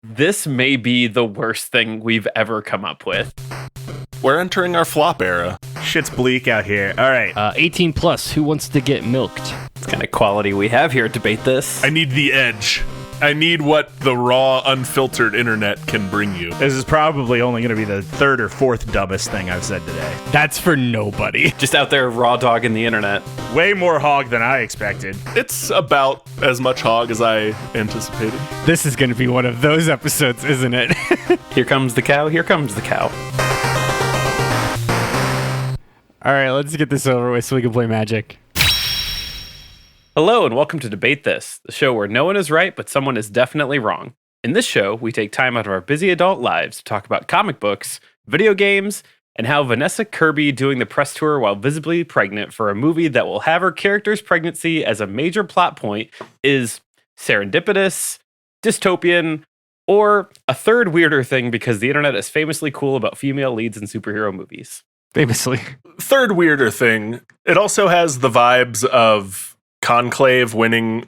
This may be the worst thing we've ever come up with. We're entering our flop era. Shit's bleak out here. All right. 18 plus, who wants to get milked? It's kind of quality we have here at Debate This. I need the edge. I need what the raw, unfiltered internet can bring you. This is probably only going to be the third or fourth dumbest thing I've said today. That's for nobody. Just out there raw dogging the internet. Way more hog than I expected. It's about as much hog as I anticipated. This is going to be one of those episodes, isn't it? Here comes the cow, here comes the cow. All right, let's get this over with so we can play Magic. Hello and welcome to Debate This, the show where no one is right, but someone is definitely wrong. In this show, we take time out of our busy adult lives to talk about comic books, video games, and how Vanessa Kirby doing the press tour while visibly pregnant for a movie that will have her character's pregnancy as a major plot point is serendipitous, dystopian, or a third weirder thing because the internet is famously cool about female leads in superhero movies. Famously. Third weirder thing, it also has the vibes of Conclave winning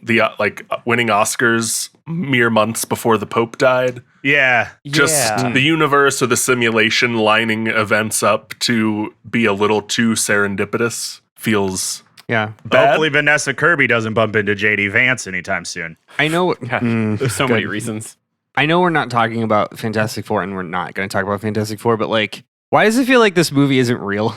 winning Oscars mere months before the Pope died. Yeah. Just the universe or the simulation lining events up to be a little too serendipitous feels Yeah. bad. Hopefully Vanessa Kirby doesn't bump into JD Vance anytime soon. I know. There's so many reasons. I know we're not talking about Fantastic Four, and we're not going to talk about Fantastic Four, but why does it feel like this movie isn't real?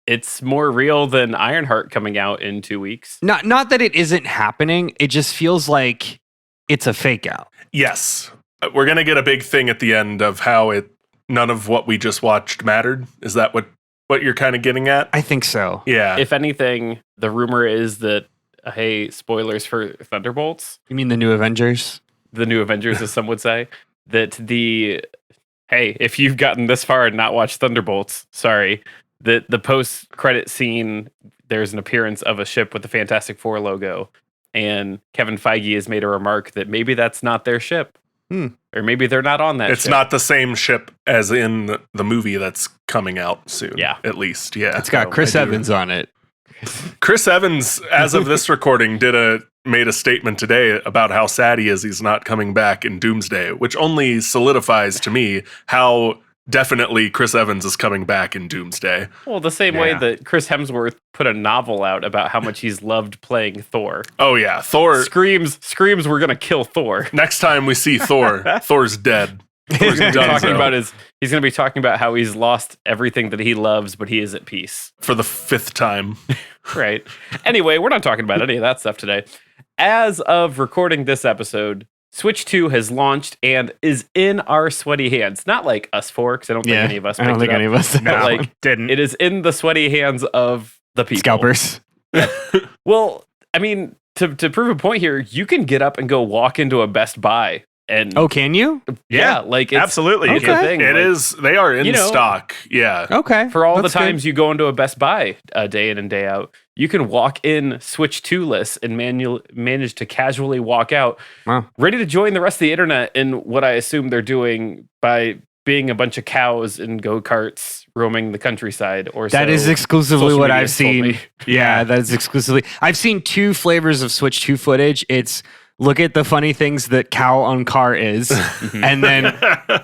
It's more real than Ironheart coming out in 2 weeks. Not that it isn't happening. It just feels like it's a fake out. Yes. We're going to get a big thing at the end of how none of what we just watched mattered. Is that what you're kind of getting at? I think so. Yeah. If anything, the rumor is that, hey, spoilers for Thunderbolts, You mean the new Avengers? the new Avengers, as some would say, that hey, if you've gotten this far and not watched Thunderbolts, sorry, the post-credit scene, there's an appearance of a ship with the Fantastic Four logo, and Kevin Feige has made a remark that maybe that's not their ship. Or maybe they're not on that It's ship. not the same ship as in the movie that's coming out soon. Yeah. At least, yeah. It's got Chris Evans on it. Chris Evans, as of this recording, made a statement today about how sad he is he's not coming back in Doomsday, which only solidifies to me how definitely Chris Evans is coming back in Doomsday. Well, the same way that Chris Hemsworth put a novel out about how much he's loved playing Thor. Oh yeah, Thor Screams we're gonna kill Thor. Next time we see Thor, Thor's dead. Thor's done He's gonna be talking about how he's lost everything that he loves, but he is at peace. for the 5th time. Right. Anyway, we're not talking about any of that stuff today. As of recording this episode, Switch 2 has launched and is in our sweaty hands. Not like us four, because I don't think any of us I don't picked think it up, any of us. but Didn't. it is in the sweaty hands of the people. Scalpers. Well, I mean, to prove a point here, you can get up and go walk into a Best Buy. And Oh, can you? yeah, like it's Absolutely. it's a thing. It like, is. They are in stock. Yeah. Okay. for all the That's good. times you go into a Best Buy day in and day out, you can walk in Switch 2-less and manage to casually walk out, Wow. ready to join the rest of the internet in what I assume they're doing by being a bunch of cows in go-karts roaming the countryside. Or That so is exclusively social what media I've has told seen. me. Yeah, that is exclusively. I've seen 2 flavors of Switch 2 footage. It's look at the funny things that cow on car is, and then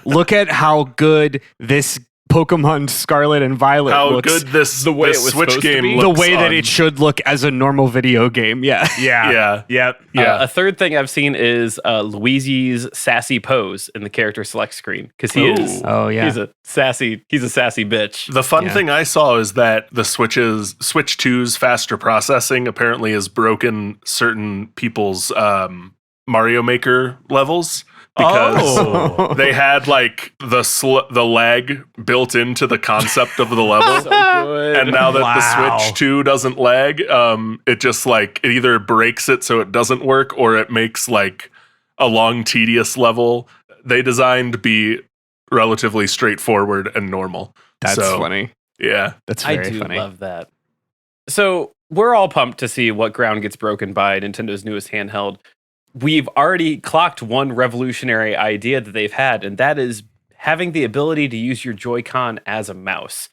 look at how good this Pokemon Scarlet and Violet How looks. good this way it was Switch supposed to game be. looks. The way that on- it should look as a normal video game. Yeah. Yeah. Yeah. Yep. Yeah. A third thing I've seen is Luigi's sassy pose in the character select screen because he is. Oh, yeah. He's a sassy bitch. The fun Yeah. thing I saw is that the Switch 2's faster processing apparently has broken certain people's Mario Maker levels because they had like the lag built into the concept of the level. So good. And now that Wow. the Switch 2 doesn't lag, it just it either breaks it so it doesn't work or it makes like a long, tedious level they designed to be relatively straightforward and normal. That's So, funny. Yeah. That's I very do funny. love that. So we're all pumped to see what ground gets broken by Nintendo's newest handheld. We've already clocked one revolutionary idea that they've had, and that is having the ability to use your Joy-Con as a mouse.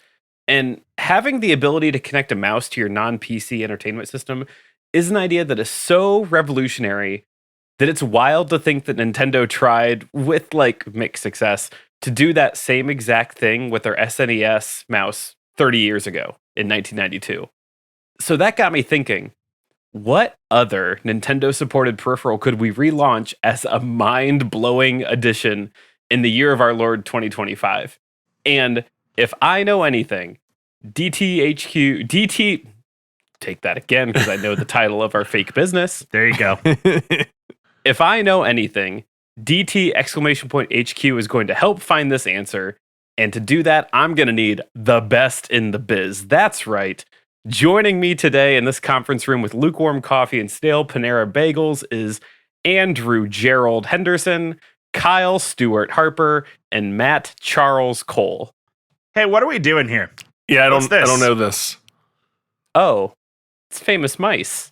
And having the ability to connect a mouse to your non-PC entertainment system is an idea that is so revolutionary that it's wild to think that Nintendo tried, with like mixed success, to do that same exact thing with their SNES mouse 30 years ago in 1992. So that got me thinking, what other Nintendo-supported peripheral could we relaunch as a mind-blowing addition in the year of our Lord 2025? And if I know anything, DT, take that again because I know the title of our fake business. There you go. If I know anything, DT HQ is going to help find this answer. And to do that, I'm going to need the best in the biz. That's right. Joining me today in this conference room with lukewarm coffee and stale Panera bagels is Andrew Gerald Henderson, Kyle Stewart Harper, and Matt Charles Cole. Hey, what are we doing here? Yeah, I What's this? don't know this. Oh, it's Famous Mice.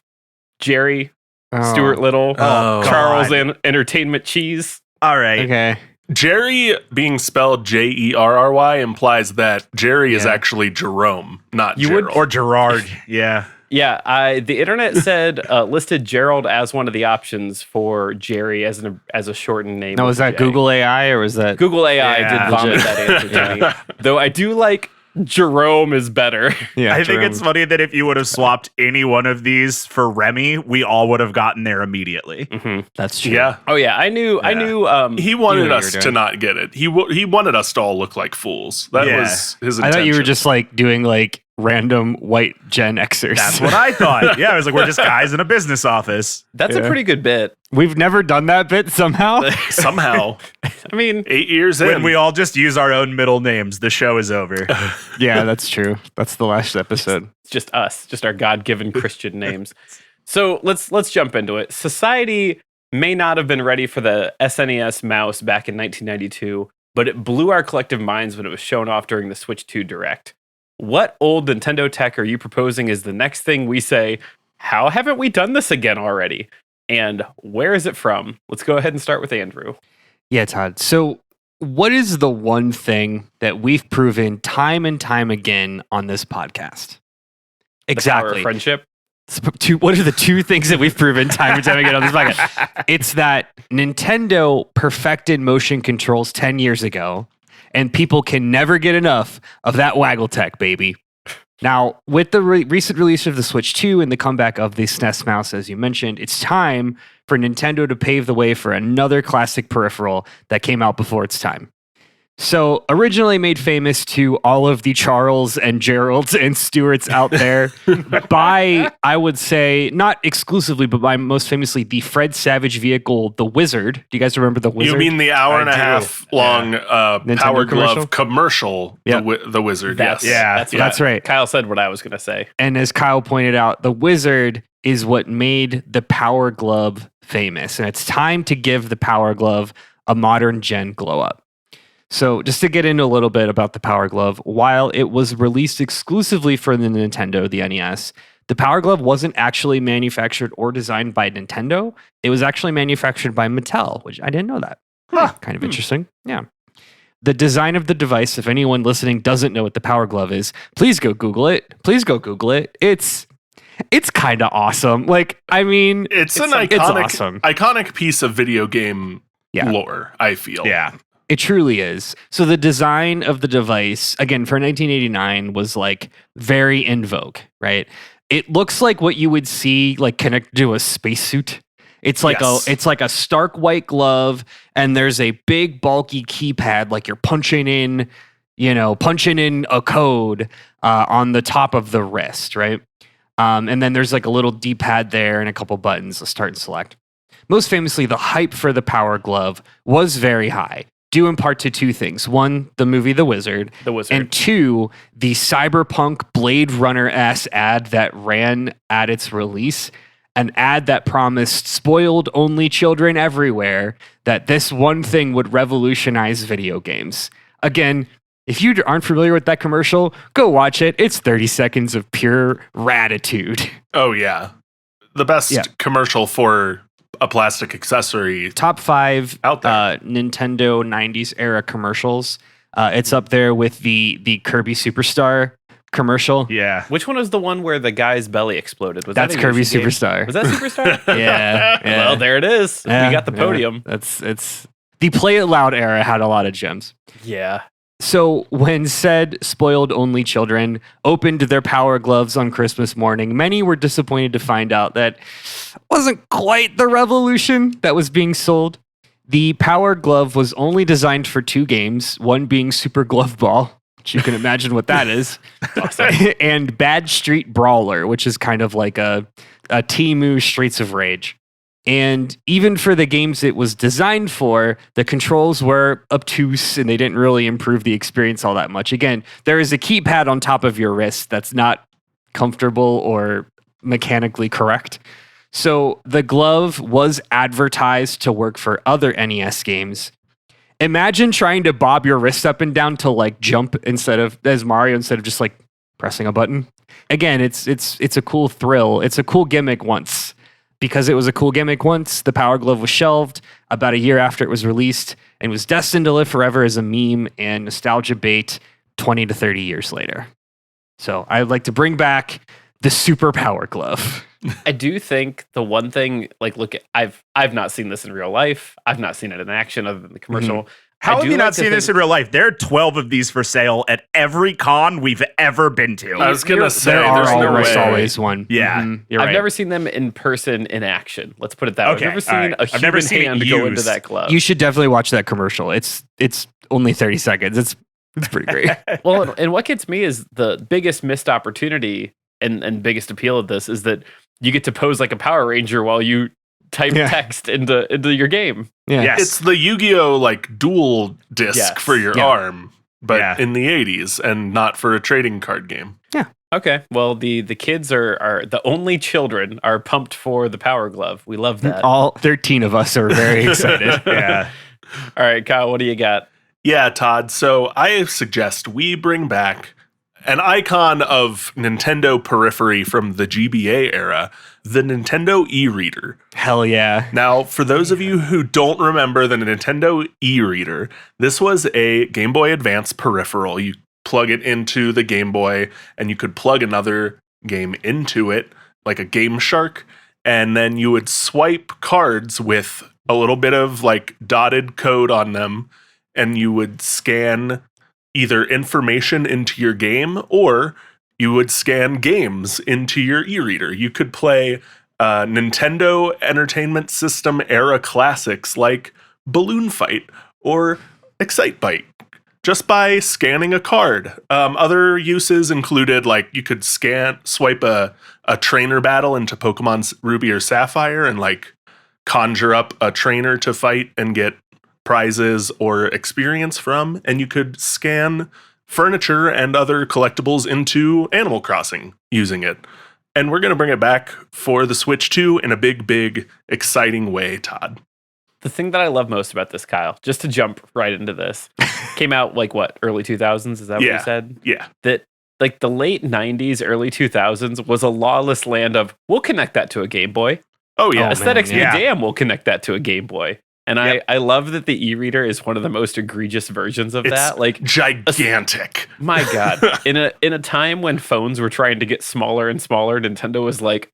Jerry, Oh. Stuart Little, Oh, Charles God. Entertainment Cheese. All right. Okay. Jerry being spelled Jerry implies that Jerry is Yeah. actually Jerome, not You would- Gerald. Or Gerard. Yeah. Yeah, the internet said listed Gerald as one of the options for Jerry as a shortened name. Now, with was that J. Google AI or was that? Google AI Yeah. did vomit that answer to me. Though I do like Jerome is better. Yeah, I think Jerome. it's funny that if you would have swapped any one of these for Remy, we all would have gotten there immediately. Mhm. That's true. Yeah. Oh yeah, I knew. He you wanted knew what us you were to doing. not get it. He wanted us to all look like fools. That Yeah. was his intention. I thought you were just like doing like random white Gen Xers. That's what I thought. Yeah, I was like, we're just guys in a business office. That's a Yeah. pretty good bit. We've never done that bit somehow. somehow I mean, 8 years When in. we all just use our own middle names, the show is over. Yeah, that's true. That's the last episode. it's just us, just our God-given Christian names. So let's jump into it. Society may not have been ready for the SNES mouse back in 1992, but it blew our collective minds when it was shown off during the Switch 2 Direct. What old Nintendo tech are you proposing is the next thing we say, how haven't we done this again already? And where is it from? Let's go ahead and start with Andrew. Yeah, Todd. So, what is the one thing that we've proven time and time again on this podcast? The power of Exactly. friendship. What are the two things that we've proven time and time again on this podcast? It's that Nintendo perfected motion controls 10 years ago, and people can never get enough of that waggle tech, baby. Now, with the recent release of the Switch 2 and the comeback of the SNES mouse, as you mentioned, it's time for Nintendo to pave the way for another classic peripheral that came out before its time. So, originally made famous to all of the Charles and Geralds and Stewarts out there by, I would say, not exclusively, but by most famously the Fred Savage vehicle, the Wizard. Do you guys remember the Wizard? You mean the hour and I a do. half long Nintendo Power commercial? Glove commercial, Yeah. the Wizard, That's, yes. Yeah, that's right. Kyle said what I was going to say. And as Kyle pointed out, the Wizard is what made the Power Glove famous. And it's time to give the Power Glove a modern gen glow up. So just to get into a little bit about the Power Glove, while it was released exclusively for the Nintendo, the NES, the Power Glove wasn't actually manufactured or designed by Nintendo. It was actually manufactured by Mattel, which I didn't know that. Kind of interesting. Yeah. The design of the device, if anyone listening doesn't know what the Power Glove is, please go Google it. Please go Google it. It's kind of awesome. Like, I mean, It's an it's iconic, awesome. iconic piece of video game Yeah. lore, I feel. Yeah. It truly is. So the design of the device, again, for 1989 was like very in vogue, right? It looks like what you would see like connected to a spacesuit. It's like Yes. it's like a stark white glove, and there's a big bulky keypad, like you're punching in a code on the top of the wrist, right? And then there's like a little D-pad there and a couple buttons to start and select. Most famously, the hype for the Power Glove was very high, due in part to two things. One, the movie The Wizard. The Wizard. And two, the cyberpunk Blade Runner-ass ad that ran at its release. An ad that promised spoiled only children everywhere that this one thing would revolutionize video games. Again, if you aren't familiar with that commercial, go watch it. It's 30 seconds of pure ratitude. Oh, yeah. The best Yeah. commercial for a plastic accessory. Top 5 Out there. Nintendo 90s era commercials. It's up there with the Kirby Superstar commercial. Yeah. Which one was the one where the guy's belly exploded? Was That's that a Kirby Yoshi game? Superstar. Was that Superstar? Yeah. Well, there it is. Yeah, We got the podium. It's the Play It Loud era had a lot of gems. Yeah. So when said spoiled only children opened their Power Gloves on Christmas morning, many were disappointed to find out that wasn't quite the revolution that was being sold. The Power Glove was only designed for 2 games, one being Super Glove Ball, which you can imagine what that is, and Bad Street Brawler, which is kind of like a Temu Streets of Rage. And even for the games it was designed for, the controls were obtuse and they didn't really improve the experience all that much. Again, there is a keypad on top of your wrist that's not comfortable or mechanically correct. So the glove was advertised to work for other NES games. Imagine trying to bob your wrist up and down to like jump as Mario instead of just like pressing a button. Again, it's a cool thrill. It's a cool gimmick once. Because it was a cool gimmick once, the Power Glove was shelved about a year after it was released and was destined to live forever as a meme and nostalgia bait 20 to 30 years later. So I'd like to bring back the Super Power Glove. I do think the one thing, like, look, I've not seen this in real life. I've not seen it in action other than the commercial. How I have do you like not to seen this think- in real life? There are 12 of these for sale at every con we've ever been to. I was going to say, There there's are no almost way. always one. Yeah. You're I've right. never seen them in person in action. Let's put it that way. Okay, I've never seen all right. a I've human never seen it hand go into used. that glove. You should definitely watch that commercial. It's only 30 seconds. It's pretty great. Well, and what gets me is the biggest missed opportunity and biggest appeal of this is that you get to pose like a Power Ranger while you type text into your game. Yeah. Yes. It's the Yu-Gi-Oh! Like dual disc Yes. for your Yeah. arm, but Yeah. in the 80s and not for a trading card game. Okay. Well, the kids are the only children are pumped for the Power Glove. We love that. All 13 of us are very excited. Yeah. All right, Kyle, what do you got? Yeah, Todd. So I suggest we bring back an icon of Nintendo periphery from the GBA era, the Nintendo e-reader. Hell yeah. Now, for those of you who don't remember the Nintendo e-reader, this was a Game Boy Advance peripheral. You plug it into the Game Boy and you could plug another game into it, like a Game Shark, and then you would swipe cards with a little bit of like dotted code on them, and you would scan either information into your game or you would scan games into your e-reader. You could play Nintendo Entertainment System era classics like Balloon Fight or Excitebike just by scanning a card. Other uses included like you could swipe a trainer battle into Pokemon's Ruby or Sapphire and like conjure up a trainer to fight and get prizes or experience from, and you could scan furniture and other collectibles into Animal Crossing using it. And we're going to bring it back for the Switch 2 in a big, exciting way, Todd. The thing that I love most about this, Kyle, just to jump right into this, came out like what, early 2000s? Is that what you said? Yeah. That like the late 90s, early 2000s was a lawless land of, we'll connect that to a Game Boy. Oh, yeah. Oh, Aesthetics man, be yeah. damn, we'll connect that to a Game Boy. And I love that the e-reader is one of the most egregious versions of It's that. Like, gigantic. my God, in a time when phones were trying to get smaller and smaller, Nintendo was like,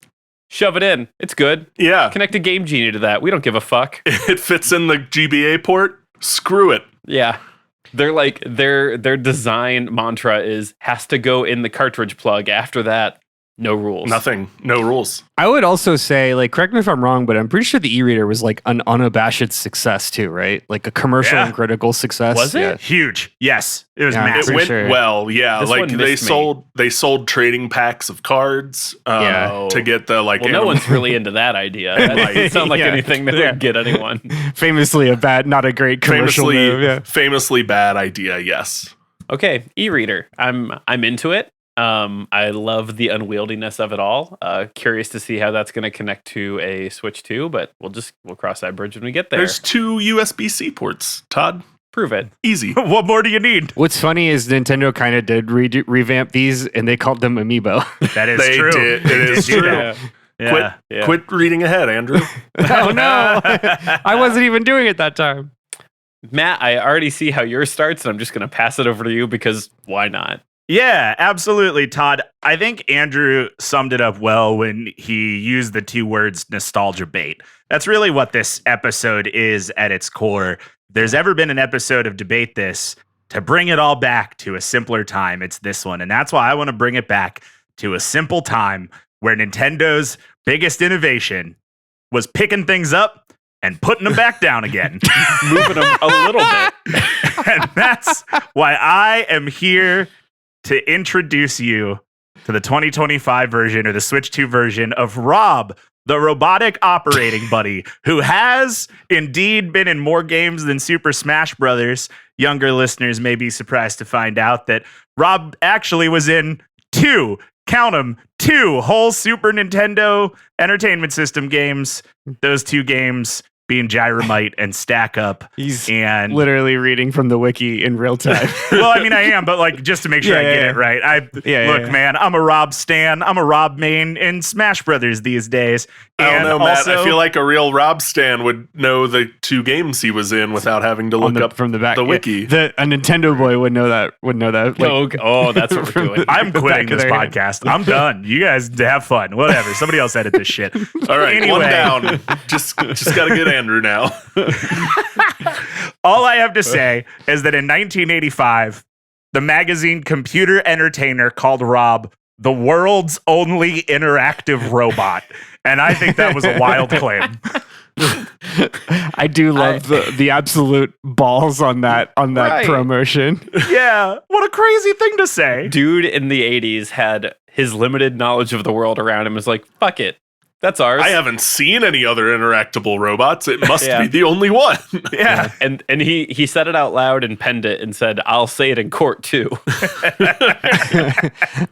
shove it in. It's good. Yeah. Connect a Game Genie to that. We don't give a fuck. It fits in the GBA port. Screw it. Yeah. They're like their design mantra is has to go in the cartridge plug. After that, no rules. Nothing. No rules. I would also say, like, correct me if I'm wrong, but I'm pretty sure the e-reader was like an unabashed success too, right? Like a commercial Yeah. and critical success. Was it? Yeah. Huge. Yes. It was Yeah. It massive. For went sure. well, yeah. This like one they missed me. sold trading packs of cards Yeah. to get the like Well, no one's really into that idea. That doesn't sound like Yeah. anything that Yeah. would get anyone. Famously a bad, not a great commercial move. Yeah. famously bad idea, yes. Okay, e-reader. I'm into it. I love the unwieldiness of it all. Curious to see how that's going to connect to a Switch 2, but we'll cross that bridge when we get there. There's 2 USB-C ports, Todd. Prove it. Easy. What more do you need? What's funny is Nintendo kind of did revamp these, and they called them Amiibo. That is They true. did. They It is did do true. that. Yeah. Yeah. Quit reading ahead, Andrew. Oh no, I wasn't even doing it that time. Matt, I already see how yours starts, and I'm just going to pass it over to you because why not? Yeah, absolutely, Todd. I think Andrew summed it up well when he used the two words nostalgia bait. That's really what this episode is at its core. If there's ever been an episode of Debate This to bring it all back to a simpler time, it's this one. And that's why I want to bring it back to a simple time where Nintendo's biggest innovation was picking things up and putting them back down again. Moving them a little bit. And that's why I am here to introduce you to the 2025 version or the Switch 2 version of R.O.B, the robotic operating buddy, who has indeed been in more games than Super Smash Brothers. Younger listeners may be surprised to find out that R.O.B actually was in two whole Super Nintendo Entertainment System games. Those two games being Gyromite and Stack Up. He's and literally reading from the wiki in real time. Well, I mean, I am, but like just to make sure I get it right. Look, man, I'm a R.O.B stan. I'm a R.O.B main in Smash Brothers these days. I don't know, Matt. also, I feel like a real R.O.B stan would know the two games he was in without having to look up from the back. the wiki. A Nintendo boy would know that. Like, Oh, that's what we're doing. I'm the quitting back of this their hand. podcast. I'm done. You guys have fun. Whatever. Somebody else edit this shit. All right, Anyway. one down. Just got to get Andrew now. All I have to say is that in 1985, the magazine Computer Entertainer called R.O.B the world's only interactive robot. And I think that was a wild claim. I do love the absolute balls on that Right. promotion. Yeah. What a crazy thing to say. Dude in the 80s had his limited knowledge of the world around him was like, fuck it. That's ours. I haven't seen any other interactable robots. It must Yeah. be the only one. Yeah. And he said it out loud and penned it and said, I'll say it in court too.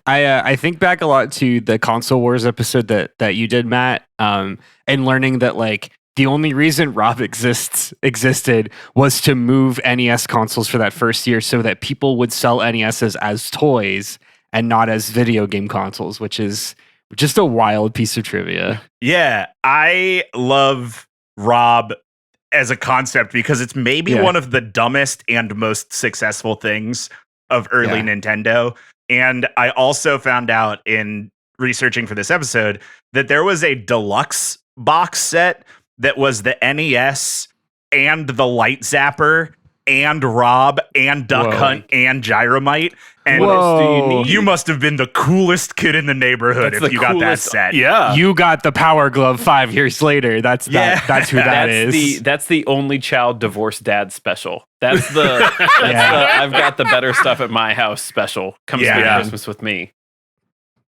I think back a lot to the console wars episode that you did, Matt, and learning that like the only reason R.O.B existed was to move NES consoles for that first year so that people would sell NESs as toys and not as video game consoles, which is just a wild piece of trivia. Yeah. I love R.O.B as a concept because it's maybe one of the dumbest and most successful things of early Nintendo. And I also found out in researching for this episode that there was a deluxe box set that was the NES and the Light Zapper and R.O.B and Duck Hunt and Gyromite. And What else do you need? you must have been the coolest kid in the neighborhood That's if the you got that coolest- set. Yeah. You got the Power Glove 5 years later. That's who that is. That's the only child divorced dad special. That's the I've got the better stuff at my house special. Come spend Christmas with me.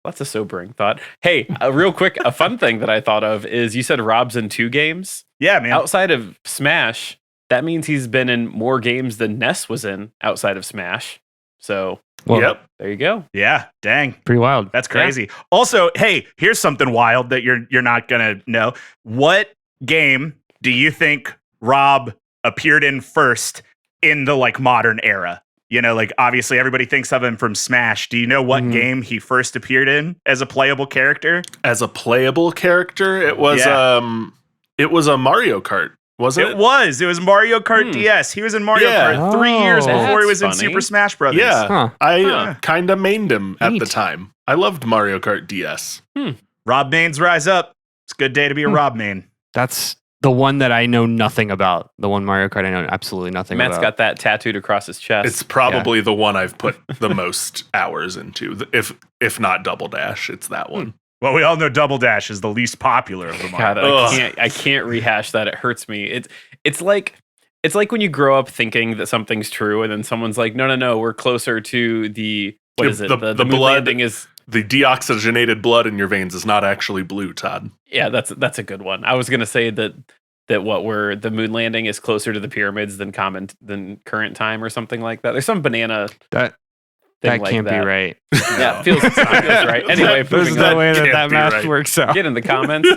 That's a sobering thought. Hey, real quick, a fun thing that I thought of is you said R.O.B's in 2 games. Yeah, man. Outside of Smash, that means he's been in more games than Ness was in outside of Smash. So Yep. there you go. Yeah, dang. Pretty wild. That's crazy. Also, hey, here's something wild that you're not gonna know. What game do you think R.O.B appeared in first in the like modern era? You know, like obviously everybody thinks of him from Smash. Do you know what game he first appeared in as a playable character? As a playable character, it was a Mario Kart, wasn't it? It was Mario Kart DS. He was in Mario Kart 3 years Oh. before he was in That's funny. Super Smash Brothers. Yeah. Huh. I kind of mained him at the Neat. time. I loved Mario Kart DS. R.O.B mains rise up. It's a good day to be a R.O.B main. That's the one that I know nothing about. The one Mario Kart I know absolutely nothing Matt's about. got that tattooed across his chest. It's probably the one I've put the most hours into. If not Double Dash, it's that one. Well, we all know Double Dash is the least popular of them all. God, Ugh. I can't rehash that. It hurts me. It's like when you grow up thinking that something's true, and then someone's like, no, we're closer to the what is it? The The moon blood landing is. The deoxygenated blood in your veins is not actually blue, Todd. Yeah, that's a good one. I was gonna say that the moon landing is closer to the pyramids than current time or something like that. There's some banana that thing that like can't that. be right. Yeah, it feels right. Anyway, There's moving no on. way can't that be math right. works out. Get in the comments.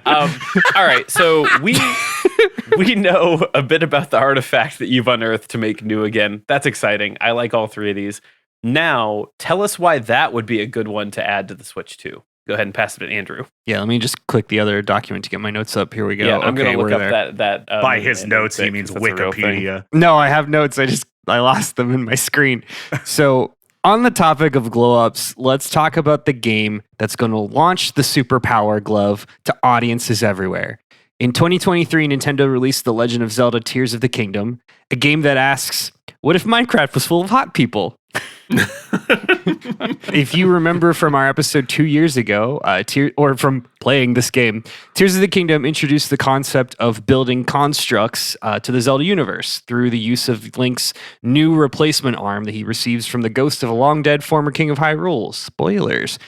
All right, so we know a bit about the artifact that you've unearthed to make new again. That's exciting. I like all 3 of these. Now, tell us why that would be a good one to add to the Switch 2. Go ahead and pass it to Andrew. Yeah, let me just click the other document to get my notes up. Here we go. Yeah, I'm Okay, gonna look we're up there. that By moon his landing notes, he thing, means 'cause that's a real thing. Wikipedia. No, I have notes. I lost them in my screen. So on the topic of glow-ups, let's talk about the game that's going to launch the Super Power Glove to audiences everywhere. In 2023, Nintendo released The Legend of Zelda Tears of the Kingdom, a game that asks, what if Minecraft was full of hot people? If you remember from our episode 2 years ago, or from playing this game, Tears of the Kingdom introduced the concept of building constructs to the Zelda universe through the use of Link's new replacement arm that he receives from the ghost of a long-dead former king of Hyrule. Spoilers.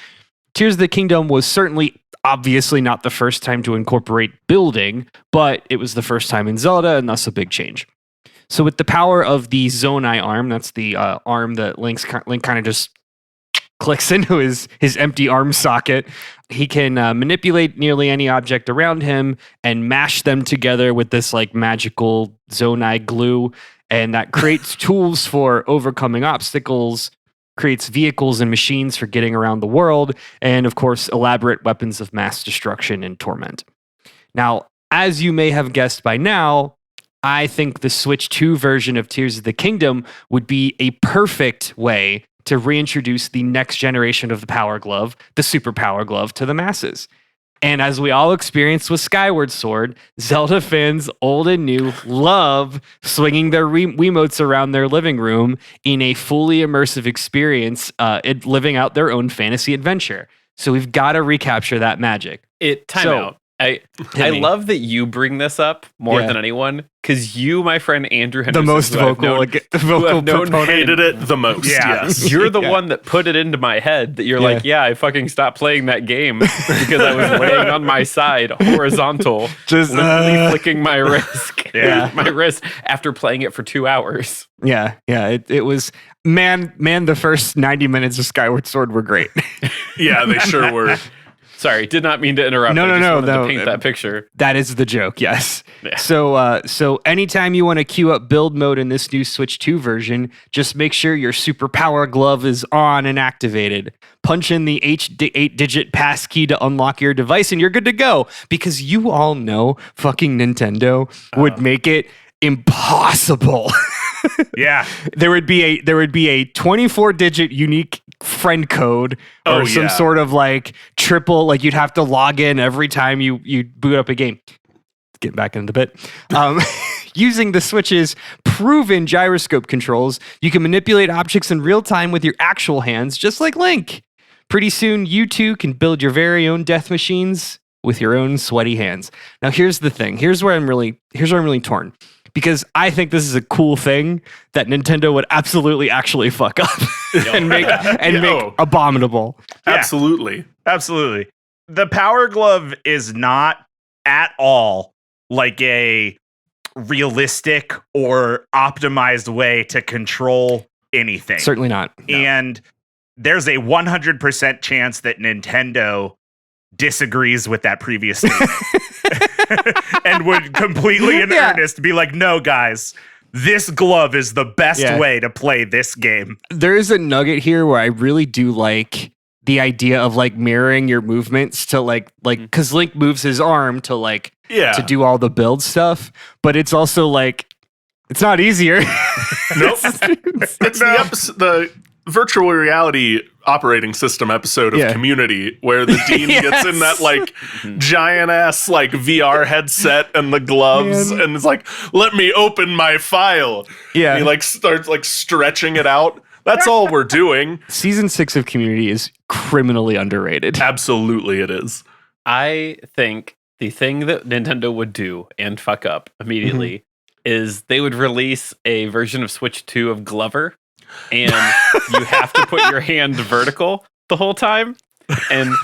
Tears of the Kingdom was certainly obviously not the first time to incorporate building, but it was the first time in Zelda, and thus a big change. So with the power of the Zonai arm, that's the arm that Link kind of just clicks into his empty arm socket, he can manipulate nearly any object around him and mash them together with this like magical Zonai glue, and that creates tools for overcoming obstacles, creates vehicles and machines for getting around the world, and of course, elaborate weapons of mass destruction and torment. Now, as you may have guessed by now, I think the Switch 2 version of Tears of the Kingdom would be a perfect way to reintroduce the next generation of the Power Glove, the Super Power Glove, to the masses. And as we all experienced with Skyward Sword, Zelda fans, old and new, love swinging their Wiimotes around their living room in a fully immersive experience, living out their own fantasy adventure. So we've got to recapture that magic. Time out. I love that you bring this up more than anyone, because you, my friend Andrew Henderson, the most vocal proponent, hated it the most. Yeah. Yes, you're the one that put it into my head that you're like, I fucking stopped playing that game because I was laying on my side, horizontal, just literally flicking my wrist after playing it for 2 hours. Yeah. It was man. The first 90 minutes of Skyward Sword were great. Yeah, they sure were. Sorry, did not mean to interrupt. No, to paint that picture. That is the joke, yes. Yeah. So anytime you want to queue up build mode in this new Switch 2 version, just make sure your Super Power Glove is on and activated. Punch in the 8-digit passkey to unlock your device, and you're good to go. Because you all know fucking Nintendo would make it impossible. Yeah. There would be a 24-digit unique friend code or some sort of like triple, like you'd have to log in every time you boot up a game. Getting back into the bit. Using the Switch's proven gyroscope controls, you can manipulate objects in real time with your actual hands, just like Link. Pretty soon, you too can build your very own death machines with your own sweaty hands. Now, here's the thing. Here's where I'm really torn. Because I think this is a cool thing that Nintendo would absolutely actually fuck up and make abominable. Yeah. Absolutely. The Power Glove is not at all like a realistic or optimized way to control anything. Certainly not. No. And there's a 100% chance that Nintendo disagrees with that previous statement. And would completely in earnest be like, no, guys, this glove is the best way to play this game. There is a nugget here where I really do like the idea of like mirroring your movements to like because Link moves his arm to to do all the build stuff, but it's also like it's not easier. Nope. It's the virtual reality operating system episode of Community where the dean gets in that like giant ass like VR headset and the gloves and it's like, let me open my file. Yeah. And he like starts like stretching it out. That's all we're doing. Season 6 of Community is criminally underrated. Absolutely it is. I think the thing that Nintendo would do and fuck up immediately is they would release a version of Switch 2 of Glover. And you have to put your hand vertical the whole time. And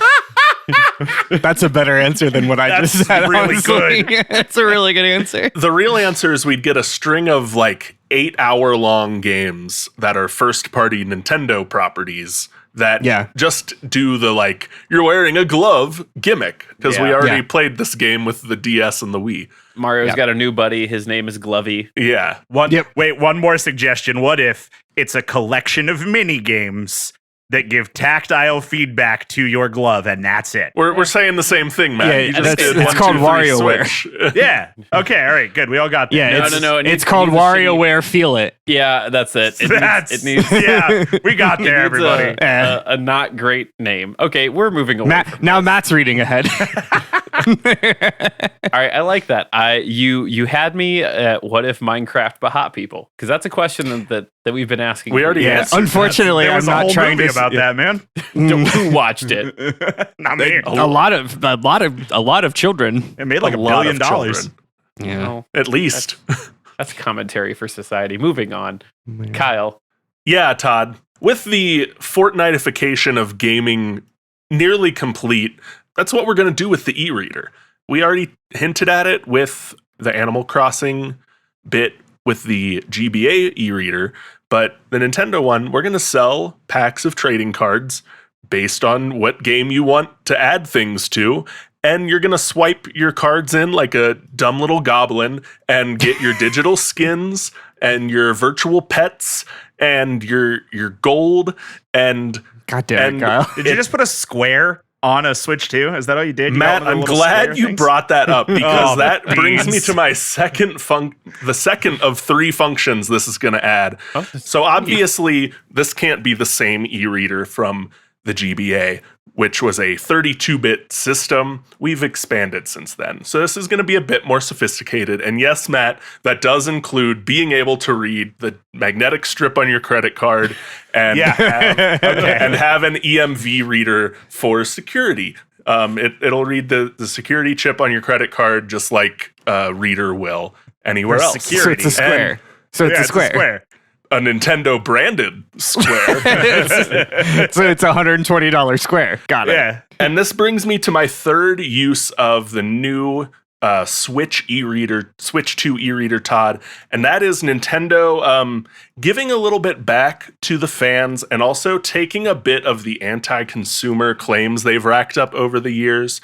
that's a better answer than what I just said. Really good. That's a really good answer. The real answer is we'd get a string of like 8-hour-long games that are first-party Nintendo properties that just do the like you're wearing a glove gimmick because we already played this game with the DS and the Wii. Mario's got a new buddy. His name is Glovey. Yeah. Wait, one more suggestion. What if it's a collection of mini games that give tactile feedback to your glove, and that's it. We're saying the same thing, Matt. Yeah, You just that's- did it's 1, called 2, 3, WarioWare. switch. Yeah. Okay. All right. Good. We all got that. Yeah, No, it's called WarioWare Feel It. Yeah, that's it. That's, It needs yeah, we got it there, needs everybody. a not great name. Okay, we're moving away. Now Matt's reading ahead. All right, I like that. You had me at what if Minecraft but hot people? Because that's a question that we've been asking. We already Yeah, answered. unfortunately, There I'm was a not whole trying movie to about that, man. Who watched it? Not me. A lot of children. It made like A $1 lot billion. of children. Yeah. Well, At least. that's commentary for society. Moving on, Kyle. Yeah, Todd. With the Fortnite-ification of gaming nearly complete, that's what we're going to do with the e-reader. We already hinted at it with the Animal Crossing bit with the GBA e-reader, but the Nintendo one, we're going to sell packs of trading cards based on what game you want to add things to, and you're going to swipe your cards in like a dumb little goblin and get your digital skins and your virtual pets and your gold and God damn it, Kyle. Did you just put a square on a Switch 2? Is that all you did? You Matt, got one of I'm the little square glad you things? brought that up because Oh, that brings me beans. to my the second of 3 functions this is going to add. So obviously, this can't be the same e-reader from the GBA, which was a 32-bit system. We've expanded since then. So this is going to be a bit more sophisticated. And yes, Matt, that does include being able to read the magnetic strip on your credit card and, and have an EMV reader for security. It'll read the security chip on your credit card just like a reader will anywhere For else. security. So it's a square. And It's a square. a Nintendo branded square. So it's a $120 square. Got it. Yeah. And this brings me to my third use of the new Switch e-reader, Switch 2 e-reader, Todd, and that is Nintendo giving a little bit back to the fans and also taking a bit of the anti-consumer claims they've racked up over the years.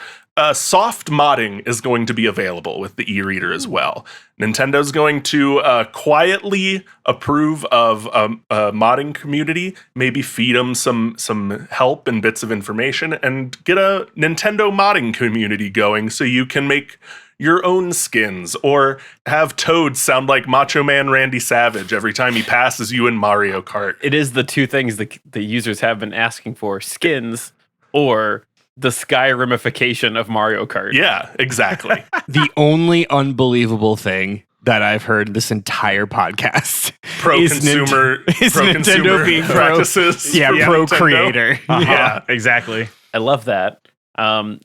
Soft modding is going to be available with the e-reader as well. Nintendo's going to quietly approve of a modding community, maybe feed them some help and bits of information, and get a Nintendo modding community going so you can make your own skins or have Toad sound like Macho Man Randy Savage every time he passes you in Mario Kart. It is the two things that the users have been asking for: skins or the Skyrimification of Mario Kart. Yeah, exactly. The only unbelievable thing that I've heard this entire podcast Pro-consumer is Nintendo being practices. pro, yeah, from pro Nintendo. creator. Yeah. Exactly. I love that.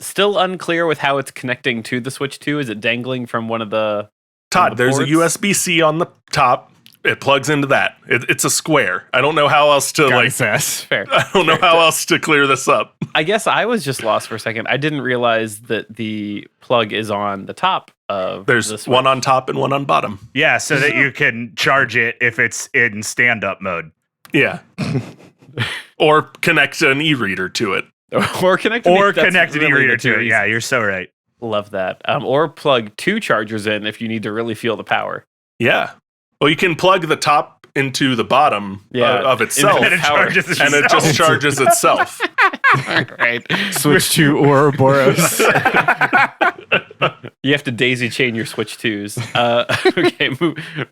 Still unclear with how it's connecting to the Switch 2. Is it dangling from one of the Todd, there's a ports? USB-C on the top. It plugs into that. It's a square. I don't know how else to Got sass. Fair. I don't know how else to clear this up. I guess I was just lost for a second. I didn't realize that the plug is on the top of There's the Switch. one on top and one on bottom. Yeah, so that you can charge it if it's in stand-up mode. Yeah. Or connect an e-reader to it. or connect Or that's connect an really e-reader the two to it. Yeah, you're so right. Love that. Or plug 2 chargers in if you need to really feel the power. Yeah. Well, you can plug the top into the bottom of itself, And it charges and it just charges itself. All right. Switch to Ouroboros. You have to daisy chain your Switch 2s. Okay,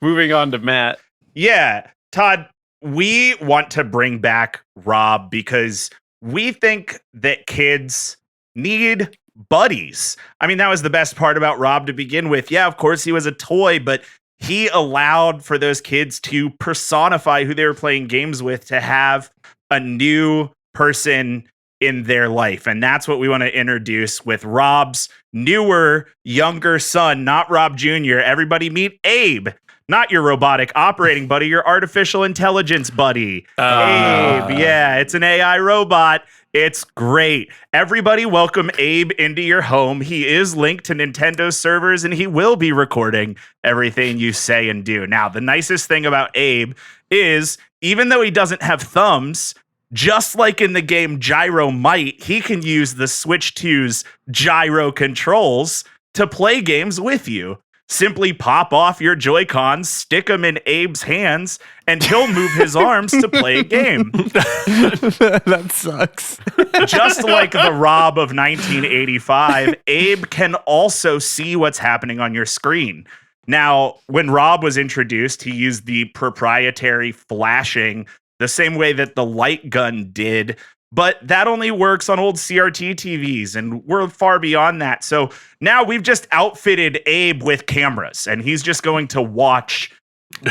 moving on to Matt. Yeah, Todd, we want to bring back R.O.B because we think that kids need buddies. I mean, that was the best part about R.O.B to begin with. Yeah, of course, he was a toy, but he allowed for those kids to personify who they were playing games with, to have a new person in their life. And that's what we want to introduce with R.O.B's newer, younger son, not R.O.B Jr. Everybody meet Abe. Not your robotic operating buddy, your artificial intelligence buddy. Abe, yeah, it's an AI robot. It's great. Everybody welcome Abe into your home. He is linked to Nintendo servers and he will be recording everything you say and do. Now, the nicest thing about Abe is even though he doesn't have thumbs, just like in the game Gyromite, he can use the Switch 2's gyro controls to play games with you. Simply pop off your Joy-Cons, stick them in Abe's hands, and he'll move his arms to play a game. That sucks. Just like the R.O.B of 1985, Abe can also see what's happening on your screen. Now, when R.O.B was introduced, he used the proprietary flashing the same way that the light gun did, but that only works on old CRT TVs, and we're far beyond that. So now we've just outfitted Abe with cameras, and he's just going to watch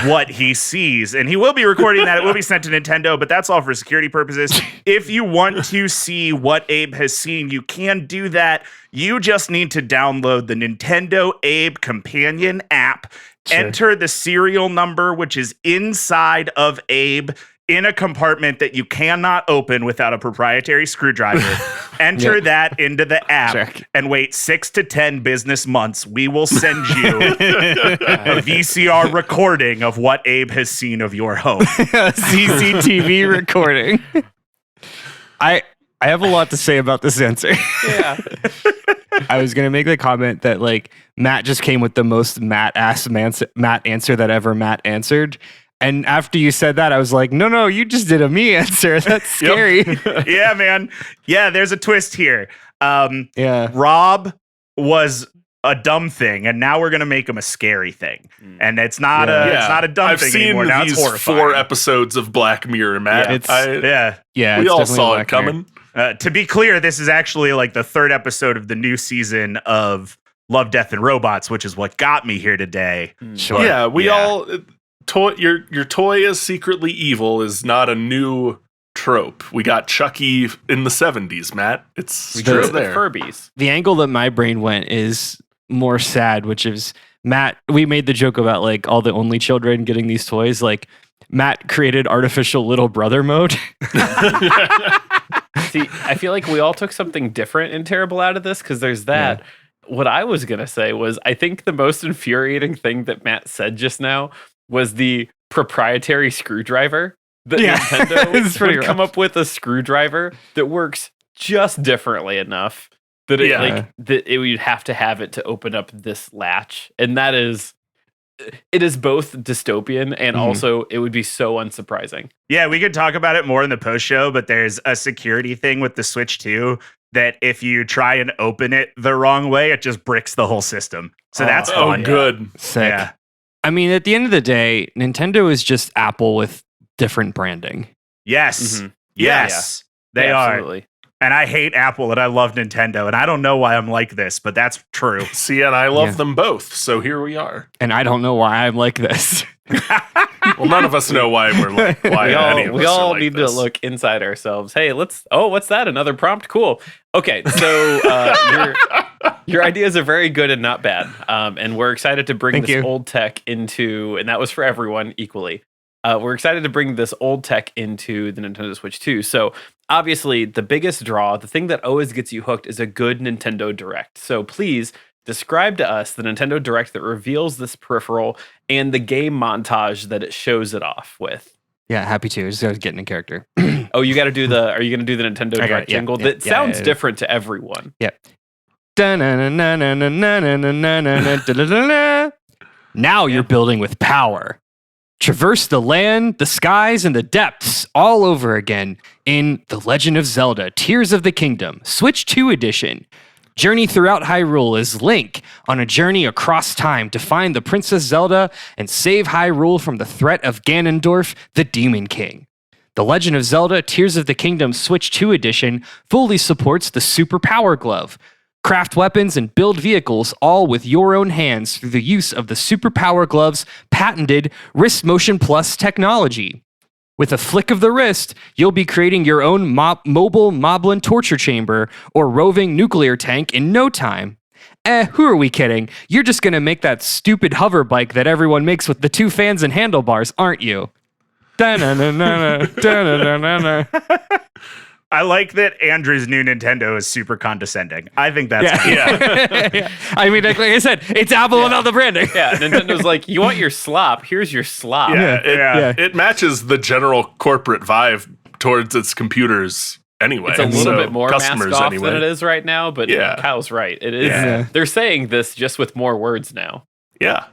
what he sees, and he will be recording that. It will be sent to Nintendo, but that's all for security purposes. If you want to see what Abe has seen, you can do that. You just need to download the Nintendo Abe Companion app, enter the serial number, which is inside of Abe, in a compartment that you cannot open without a proprietary screwdriver. Enter that into the app and wait 6 to 10 business months. We will send you a VCR recording of what Abe has seen of your home. CCTV recording. I have a lot to say about this answer. Yeah. I was going to make the comment that like Matt just came with the most Matt answer that ever Matt answered. And after you said that, I was like, no, you just did a me answer. That's scary. Yeah, man. Yeah, there's a twist here. Yeah. R.O.B was a dumb thing, and now we're gonna make him a scary thing. And it's not it's not a dumb thing anymore. Now it's horrifying. 4 episodes of Black Mirror, Matt. Yeah. We it's all saw definitely it coming. To be clear, this is actually like the 3rd episode of the new season of Love, Death, and Robots, which is what got me here today. Sure. Yeah, we all... your toy is secretly evil is not a new trope. We got Chucky in the 70s, Matt. It's The there. Furbies. The angle that my brain went is more sad, which is Matt. We made the joke about like all the only children getting these toys. Like Matt created artificial little brother mode. See, I feel like we all took something different and terrible out of this because there's that. Yeah. What I was going to say was I think the most infuriating thing that Matt said just now was the proprietary screwdriver that Nintendo would come up with a screwdriver that works just differently enough that it would have to have it to open up this latch. And it is both dystopian and also it would be so unsurprising. Yeah, we could talk about it more in the post show, but there's a security thing with the Switch 2 that if you try and open it the wrong way, it just bricks the whole system. So that's fun. Good. Sick. Yeah. I mean, at the end of the day, Nintendo is just Apple with different branding. Yes. Mm-hmm. Yes. They are. Absolutely. And I hate Apple and I love Nintendo. And I don't know why I'm like this, but that's true. See, and I love them both. So here we are. And I don't know why I'm like this. Well, none of us know why we're like we all need to look inside ourselves. Hey, what's that? Another prompt? Cool. Okay, so your ideas are very good and not bad. And we're excited to bring old tech into, and that was for everyone equally. We're excited to bring this old tech into the Nintendo Switch 2. So obviously the biggest draw, the thing that always gets you hooked is a good Nintendo Direct. So please describe to us the Nintendo Direct that reveals this peripheral and the game montage that it shows it off with. Yeah, happy to. Just gotta get in a character. Oh, you got to do are you going to do the Nintendo Direct jingle? That sounds different to everyone. Yeah. Now you're building with power. Traverse the land, the skies, and the depths all over again in The Legend of Zelda: Tears of the Kingdom, Switch 2 Edition. Journey throughout Hyrule as Link on a journey across time to find the Princess Zelda and save Hyrule from the threat of Ganondorf, the Demon King. The Legend of Zelda: Tears of the Kingdom Switch 2 Edition fully supports the Super Power Glove. Craft weapons and build vehicles all with your own hands through the use of the Super Power Glove's patented Wrist Motion Plus technology. With a flick of the wrist, you'll be creating your own mobile Moblin torture chamber or roving nuclear tank in no time. Who are we kidding? You're just gonna make that stupid hover bike that everyone makes with the 2 fans and handlebars, aren't you? I like that Andrew's new Nintendo is super condescending. I think that's cool. Yeah. I mean, like I said, it's Apple without the branding. Yeah, Nintendo's like, you want your slop? Here's your slop. It matches the general corporate vibe towards its computers anyway. It's a little bit more customers mask off than it is right now, but Yeah. Kyle's right. It is. Yeah. They're saying this just with more words now. Yeah.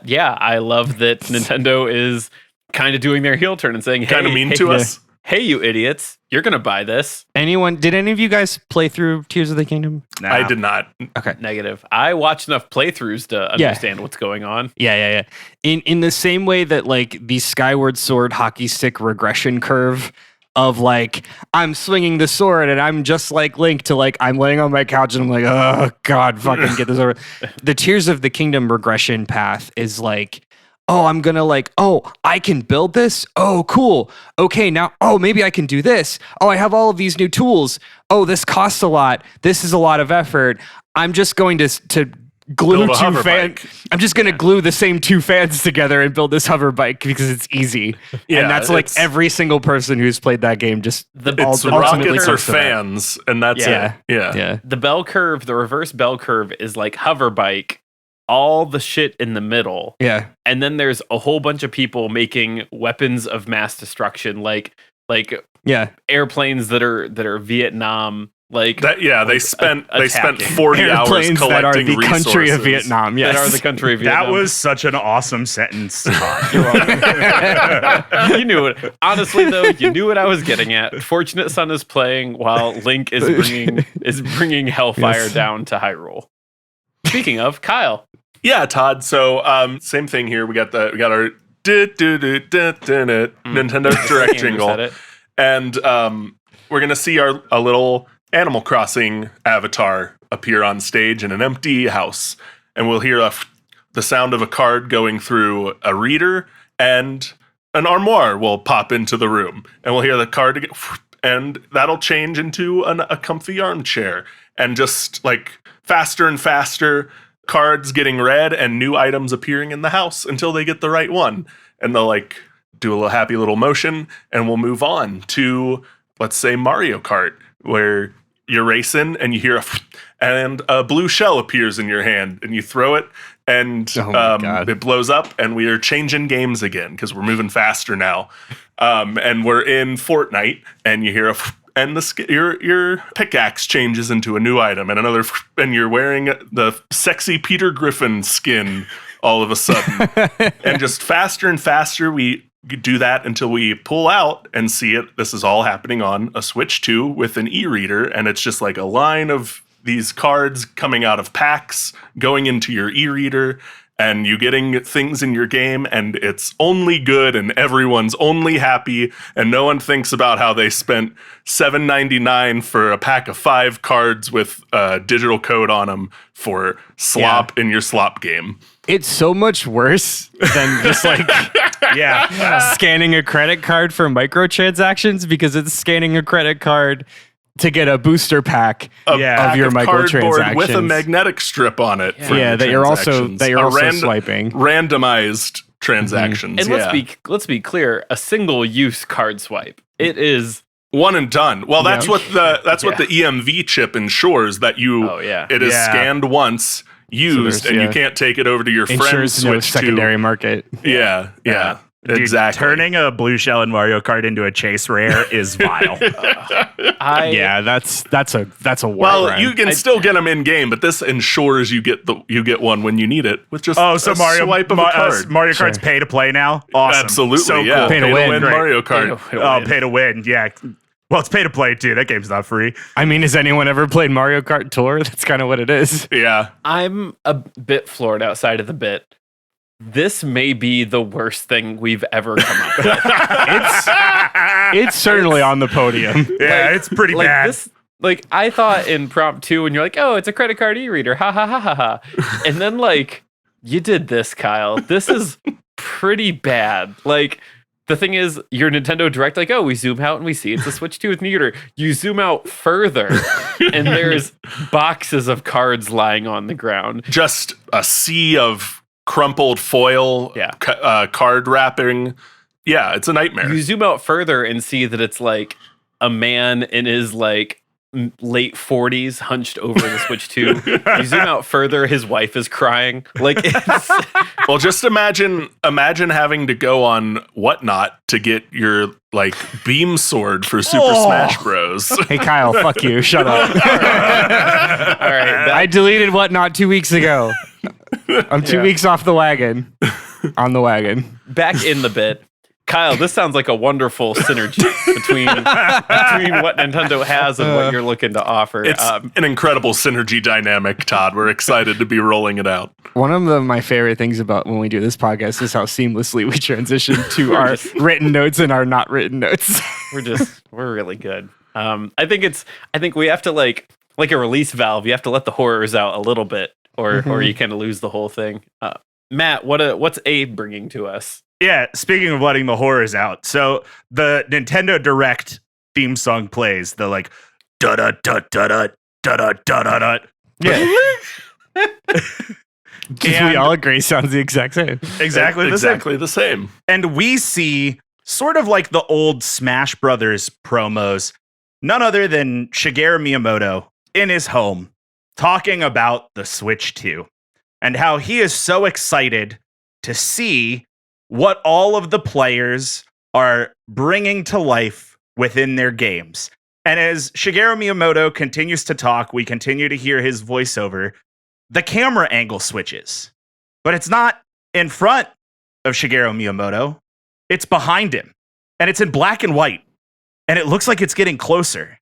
Yeah, I love that Nintendo is kind of doing their heel turn and saying, hey, Kind of mean to us. Hey, you idiots, you're going to buy this. Did any of you guys play through Tears of the Kingdom? Nah. I did not. Okay. Negative. I watched enough playthroughs to understand what's going on. Yeah. In the same way that like the Skyward Sword hockey stick regression curve of like I'm swinging the sword and I'm just like Link to like I'm laying on my couch and I'm like, oh God, fucking get this over. The Tears of the Kingdom regression path is like, oh, I'm gonna like, oh, I can build this. Oh, cool. Okay, now, oh, maybe I can do this. Oh, I have all of these new tools. Oh, this costs a lot. This is a lot of effort. I'm just going to glue Build a two hover fans. bike. I'm just gonna glue the same two fans together and build this hover bike because it's easy. Yeah, and that's like it's- every single person who's played that game just It's ultimately rockets or comes to that. fans, and that's Yeah. it. Yeah. Yeah. The bell curve, the reverse bell curve is like hover bike, all the shit in the middle. Yeah. And then there's a whole bunch of people making weapons of mass destruction, like Yeah. airplanes that are Vietnam. Like They spent attacking. 40 hours Airplanes collecting that are the resources. country of Vietnam. Yes. that are the country of Vietnam. That was such an awesome sentence. You knew it. Honestly, though, you knew what I was getting at. Fortunate Son is playing while Link is bringing Hellfire Yes. down to Hyrule. Speaking of, Kyle. Yeah, Todd. So same thing here. We got our Nintendo Direct jingle, Said it. and we're gonna see a little Animal Crossing avatar appear on stage in an empty house, and we'll hear the sound of a card going through a reader, and an armoire will pop into the room, and we'll hear the card, and that'll change into a comfy armchair, and just like faster and faster. Cards getting read and new items appearing in the house until they get the right one. And they'll like do a little happy little motion and we'll move on to, let's say, Mario Kart, where you're racing and you hear and a blue shell appears in your hand and you throw it and Oh my God. it blows up and we are changing games again because we're moving faster now. And we're in Fortnite and you hear and your pickaxe changes into a new item and another, and you're wearing the sexy Peter Griffin skin all of a sudden. And just faster and faster, we do that until we pull out and see it. This is all happening on a Switch 2 with an e-reader, and it's just like a line of these cards coming out of packs, going into your e-reader, and you getting things in your game, and it's only good, and everyone's only happy, and no one thinks about how they spent $7.99 for a pack of 5 cards with digital code on them for slop in your slop game. It's so much worse than just like scanning a credit card for microtransactions because it's scanning a credit card to get a booster pack of your Cardboard with a microtransactions. magnetic strip on it. for Yeah, your that you're also transactions. swiping. Randomized transactions. And yeah. let's be clear, a single use card swipe. It is One and done. Well, that's what the EMV chip ensures, that it is scanned once, used, and you can't take it over to your friend's Ensures no Switch secondary market. Yeah. Dude, Exactly. Turning a blue shell in Mario Kart into a chase rare is vile. Yeah, that's a war. Well, Ryan. you can still get them in game, but this ensures you get one when you need it with just Oh, a so Mario swipe of a card. Mario Kart's pay to play now. Awesome, Absolutely, so yeah. cool. Pay to win. Great. Mario Kart. Pay to win. Yeah. Well, it's pay to play too. That game's not free. I mean, has anyone ever played Mario Kart Tour? That's kind of what it is. Yeah. I'm a bit floored outside of the bit. This may be the worst thing we've ever come up with. It's certainly on the podium. Yeah, it's pretty like bad. this. Like I thought in prompt 2 when you're like, oh, it's a credit card e-reader, ha ha ha ha ha, and then like you did this, Kyle. This is pretty bad. Like the thing is, your Nintendo Direct, like, oh, we zoom out and we see it's a Switch 2 with an e-reader. You zoom out further, and there's boxes of cards lying on the ground. Just a sea of crumpled foil, card wrapping. Yeah, it's a nightmare. You zoom out further and see that it's like a man in his like late 40s hunched over the Switch 2. You zoom out further, his wife is crying. Like it's Well, just imagine having to go on Whatnot to get your like beam sword for Super Smash Bros. Hey, Kyle, fuck you. Shut up. all right. I deleted Whatnot 2 weeks ago. I'm 2 weeks off the wagon. On the wagon. Back in the bit. Kyle, this sounds like a wonderful synergy between what Nintendo has and what you're looking to offer. It's an incredible synergy dynamic, Todd. We're excited to be rolling it out. One of my favorite things about when we do this podcast is how seamlessly we transition to our written notes and our not written notes. We're really good. I think we have to like a release valve. You have to let the horrors out a little bit, or you kind of lose the whole thing. Matt, what's Abe bringing to us? Yeah, speaking of letting the horrors out, so the Nintendo Direct theme song plays, the like da da da da da da da da da da. Yeah. We all agree sounds the exact same. Exactly the same. And we see sort of like the old Smash Brothers promos, none other than Shigeru Miyamoto in his home talking about the Switch 2 and how he is so excited to see what all of the players are bringing to life within their games. And as Shigeru Miyamoto continues to talk, we continue to hear his voiceover. The camera angle switches, but it's not in front of Shigeru Miyamoto. It's behind him, and it's in black and white, and it looks like it's getting closer.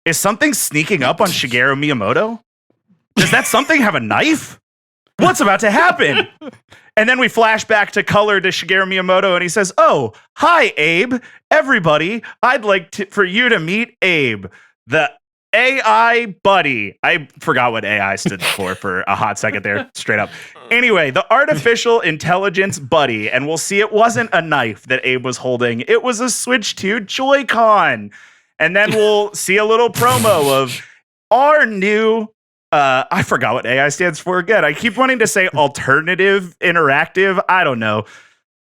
Is something sneaking up on Shigeru Miyamoto? Does that something have a knife? What's about to happen? And then we flash back to color to Shigeru Miyamoto, and he says, "Oh, hi, Abe. Everybody, I'd like for you to meet Abe, the AI buddy." I forgot what AI stood for a hot second there, straight up. Anyway, the artificial intelligence buddy, and we'll see it wasn't a knife that Abe was holding. It was a Switch 2 Joy-Con. And then we'll see a little promo of our new I forgot what AI stands for again. I keep wanting to say alternative interactive. I don't know.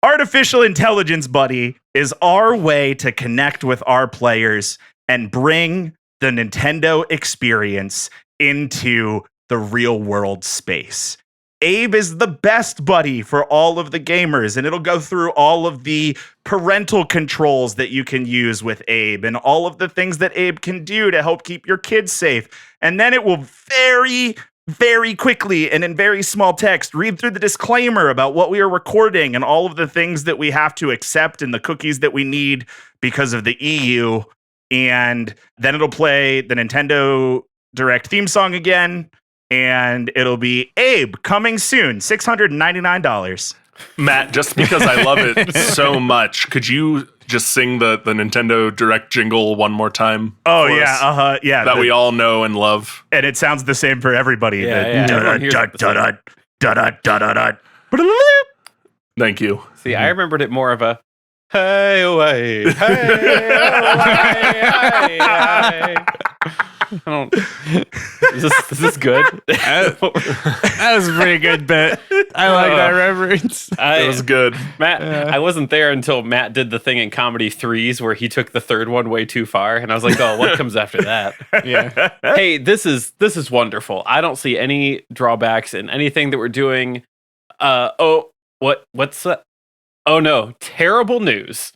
Artificial intelligence buddy is our way to connect with our players and bring the Nintendo experience into the real world space. Abe is the best buddy for all of the gamers, and it'll go through all of the parental controls that you can use with Abe and all of the things that Abe can do to help keep your kids safe. And then it will very, very quickly and in very small text read through the disclaimer about what we are recording and all of the things that we have to accept and the cookies that we need because of the EU. And then it'll play the Nintendo Direct theme song again. And it'll be Abe coming soon, $699. Matt, just because I love it so much, could you just sing the Nintendo Direct jingle one more time? Oh, yeah, yeah. That we all know and love. And it sounds the same for everybody. Thank you. See, I remembered it more of a hey away, hey away, hey. I don't. Is this good? That was a pretty good bit. I like that reference. It was good. Matt, I wasn't there until Matt did the thing in Comedy Threes where he took the third one way too far, and I was like, "Oh, what comes after that?" Yeah. Hey, this is wonderful. I don't see any drawbacks in anything that we're doing. What's that? Oh no! Terrible news.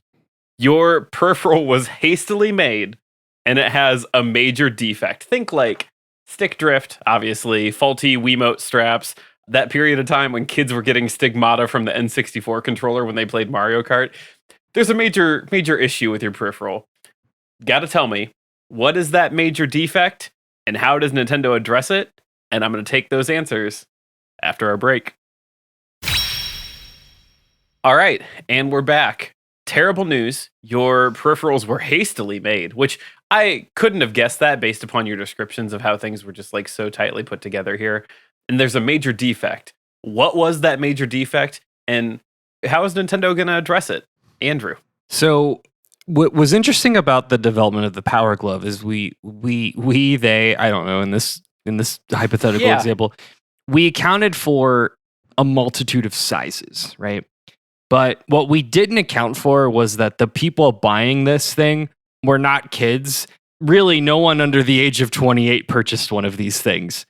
Your peripheral was hastily made. And it has a major defect. Think like stick drift, obviously, faulty Wiimote straps, that period of time when kids were getting stigmata from the N64 controller when they played Mario Kart. There's a major issue with your peripheral. Gotta tell me, what is that major defect and how does Nintendo address it? And I'm going to take those answers after our break. All right, and we're back. Terrible news. Your peripherals were hastily made, which I couldn't have guessed that based upon your descriptions of how things were just like so tightly put together here. And there's a major defect. What was that major defect? And how is Nintendo going to address it? Andrew. So what was interesting about the development of the Power Glove is they, I don't know, in this hypothetical example, we accounted for a multitude of sizes, right? But what we didn't account for was that the people buying this thing were not kids. Really, no one under the age of 28 purchased one of these things.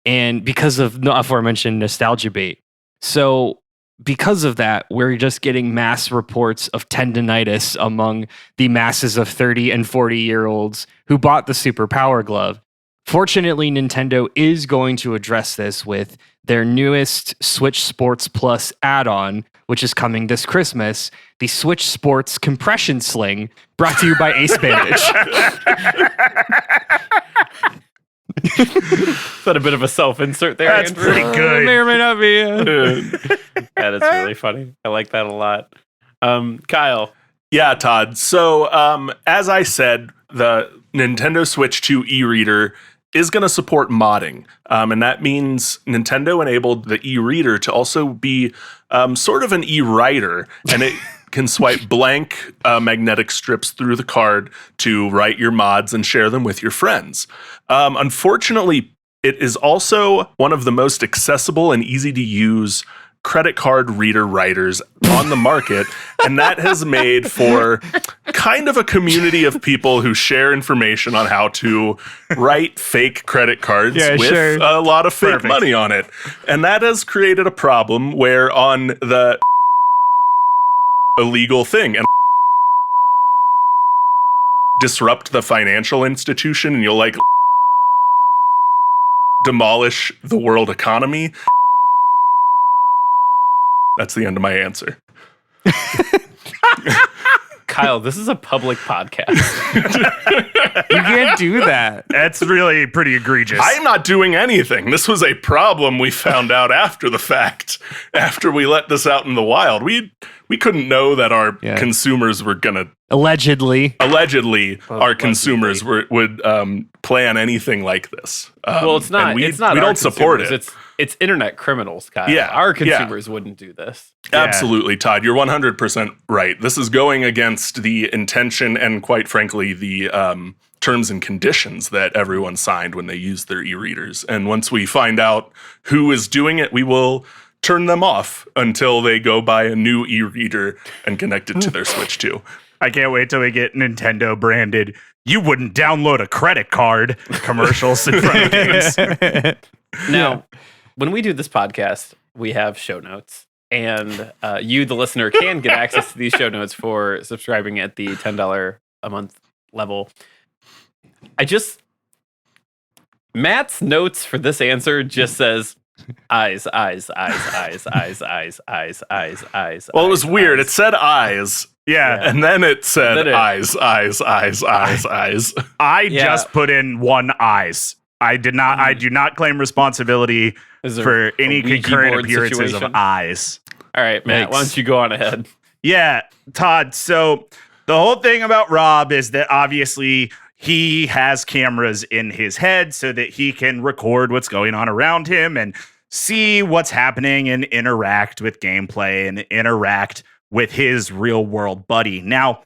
And because of the aforementioned nostalgia bait. So because of that, we're just getting mass reports of tendinitis among the masses of 30 and 40-year-olds who bought the Super Power Glove. Fortunately, Nintendo is going to address this with their newest Switch Sports Plus add-on, which is coming this Christmas, the Switch Sports Compression Sling, brought to you by Ace Bandage. Is that a bit of a self-insert there, That's Andrew? pretty good. May or may not be. That is really funny. I like that a lot. Kyle. Yeah, Todd. So, as I said, the Nintendo Switch 2 e-reader is going to support modding. And that means Nintendo enabled the e-reader to also be sort of an e-writer. And it can swipe blank magnetic strips through the card to write your mods and share them with your friends. Unfortunately, it is also one of the most accessible and easy to use credit card reader writers on the market, and that has made for kind of a community of people who share information on how to write fake credit cards with a lot of fake money on it. And that has created a problem where on the illegal thing and disrupt the financial institution and you'll like demolish the world economy. That's the end of my answer. Kyle, this is a public podcast. You can't do that. That's really pretty egregious. I'm not doing anything. This was a problem we found out after the fact. After we let this out in the wild. We couldn't know that our consumers were going to... Allegedly, our consumers would plan anything like this. Well, it's not. We it's not. We our don't support consumers. it. It's internet criminals, Kyle. Yeah, our consumers wouldn't do this. Absolutely, Todd. You're 100% right. This is going against the intention and, quite frankly, the terms and conditions that everyone signed when they used their e-readers. And once we find out who is doing it, we will turn them off until they go buy a new e-reader and connect it to their Switch 2. I can't wait till we get Nintendo branded. You wouldn't download a credit card commercials in front of games. Now, when we do this podcast, we have show notes, and you, the listener, can get access to these show notes for subscribing at the $10 a month level. Matt's notes for this answer just says eyes. Well, it was weird. It said eyes. Yeah. And then it said eyes. I just put in one eyes. I do not claim responsibility for any concurrent appearances of eyes. All right, Matt, why don't you go on ahead? Yeah, Todd. So the whole thing about Rob is that obviously he has cameras in his head so that he can record what's going on around him and see what's happening and interact with gameplay and interact with his real world buddy. Now,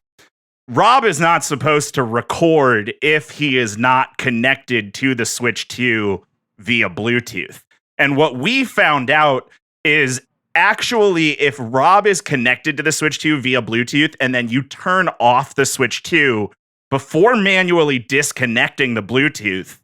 Rob is not supposed to record if he is not connected to the Switch 2 via Bluetooth. And what we found out is actually if Rob is connected to the Switch 2 via Bluetooth and then you turn off the Switch 2 before manually disconnecting the Bluetooth,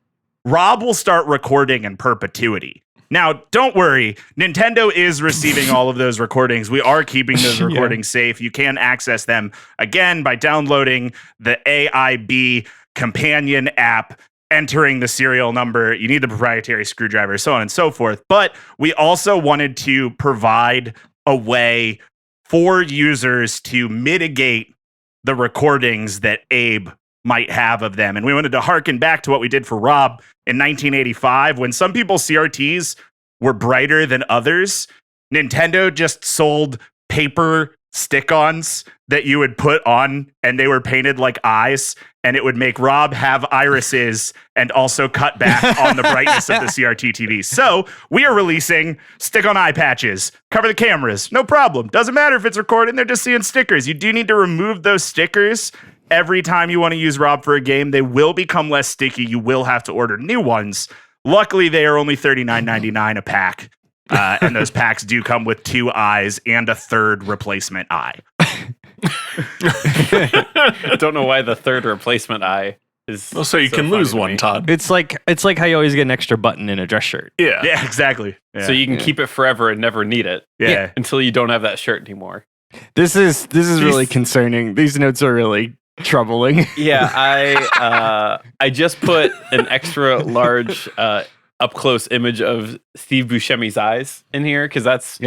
Rob will start recording in perpetuity. Now, don't worry. Nintendo is receiving all of those recordings. We are keeping those recordings safe. You can access them, again, by downloading the AIB companion app, entering the serial number. You need the proprietary screwdriver, so on and so forth. But we also wanted to provide a way for users to mitigate the recordings that Abe might have of them. And we wanted to harken back to what we did for Rob in 1985, when some people's CRTs were brighter than others. Nintendo just sold paper stick-ons that you would put on, and they were painted like eyes, and it would make Rob have irises and also cut back on the brightness of the CRT TV. So we are releasing stick-on eye patches. Cover the cameras, no problem. Doesn't matter if it's recording, they're just seeing stickers. You do need to remove those stickers every time you want to use Rob for a game. They will become less sticky. You will have to order new ones. Luckily, they are only $39.99 a pack. And those packs do come with 2 eyes and a 3rd replacement eye. I don't know why the 3rd replacement eye is. Well, so you can lose one, Todd. It's like how you always get an extra button in a dress shirt. Yeah, exactly. Yeah. So you can keep it forever and never need it. Yeah. Until you don't have that shirt anymore. This is really concerning. These notes are really troubling. Yeah, I just put an extra large up close image of Steve Buscemi's eyes in here because that's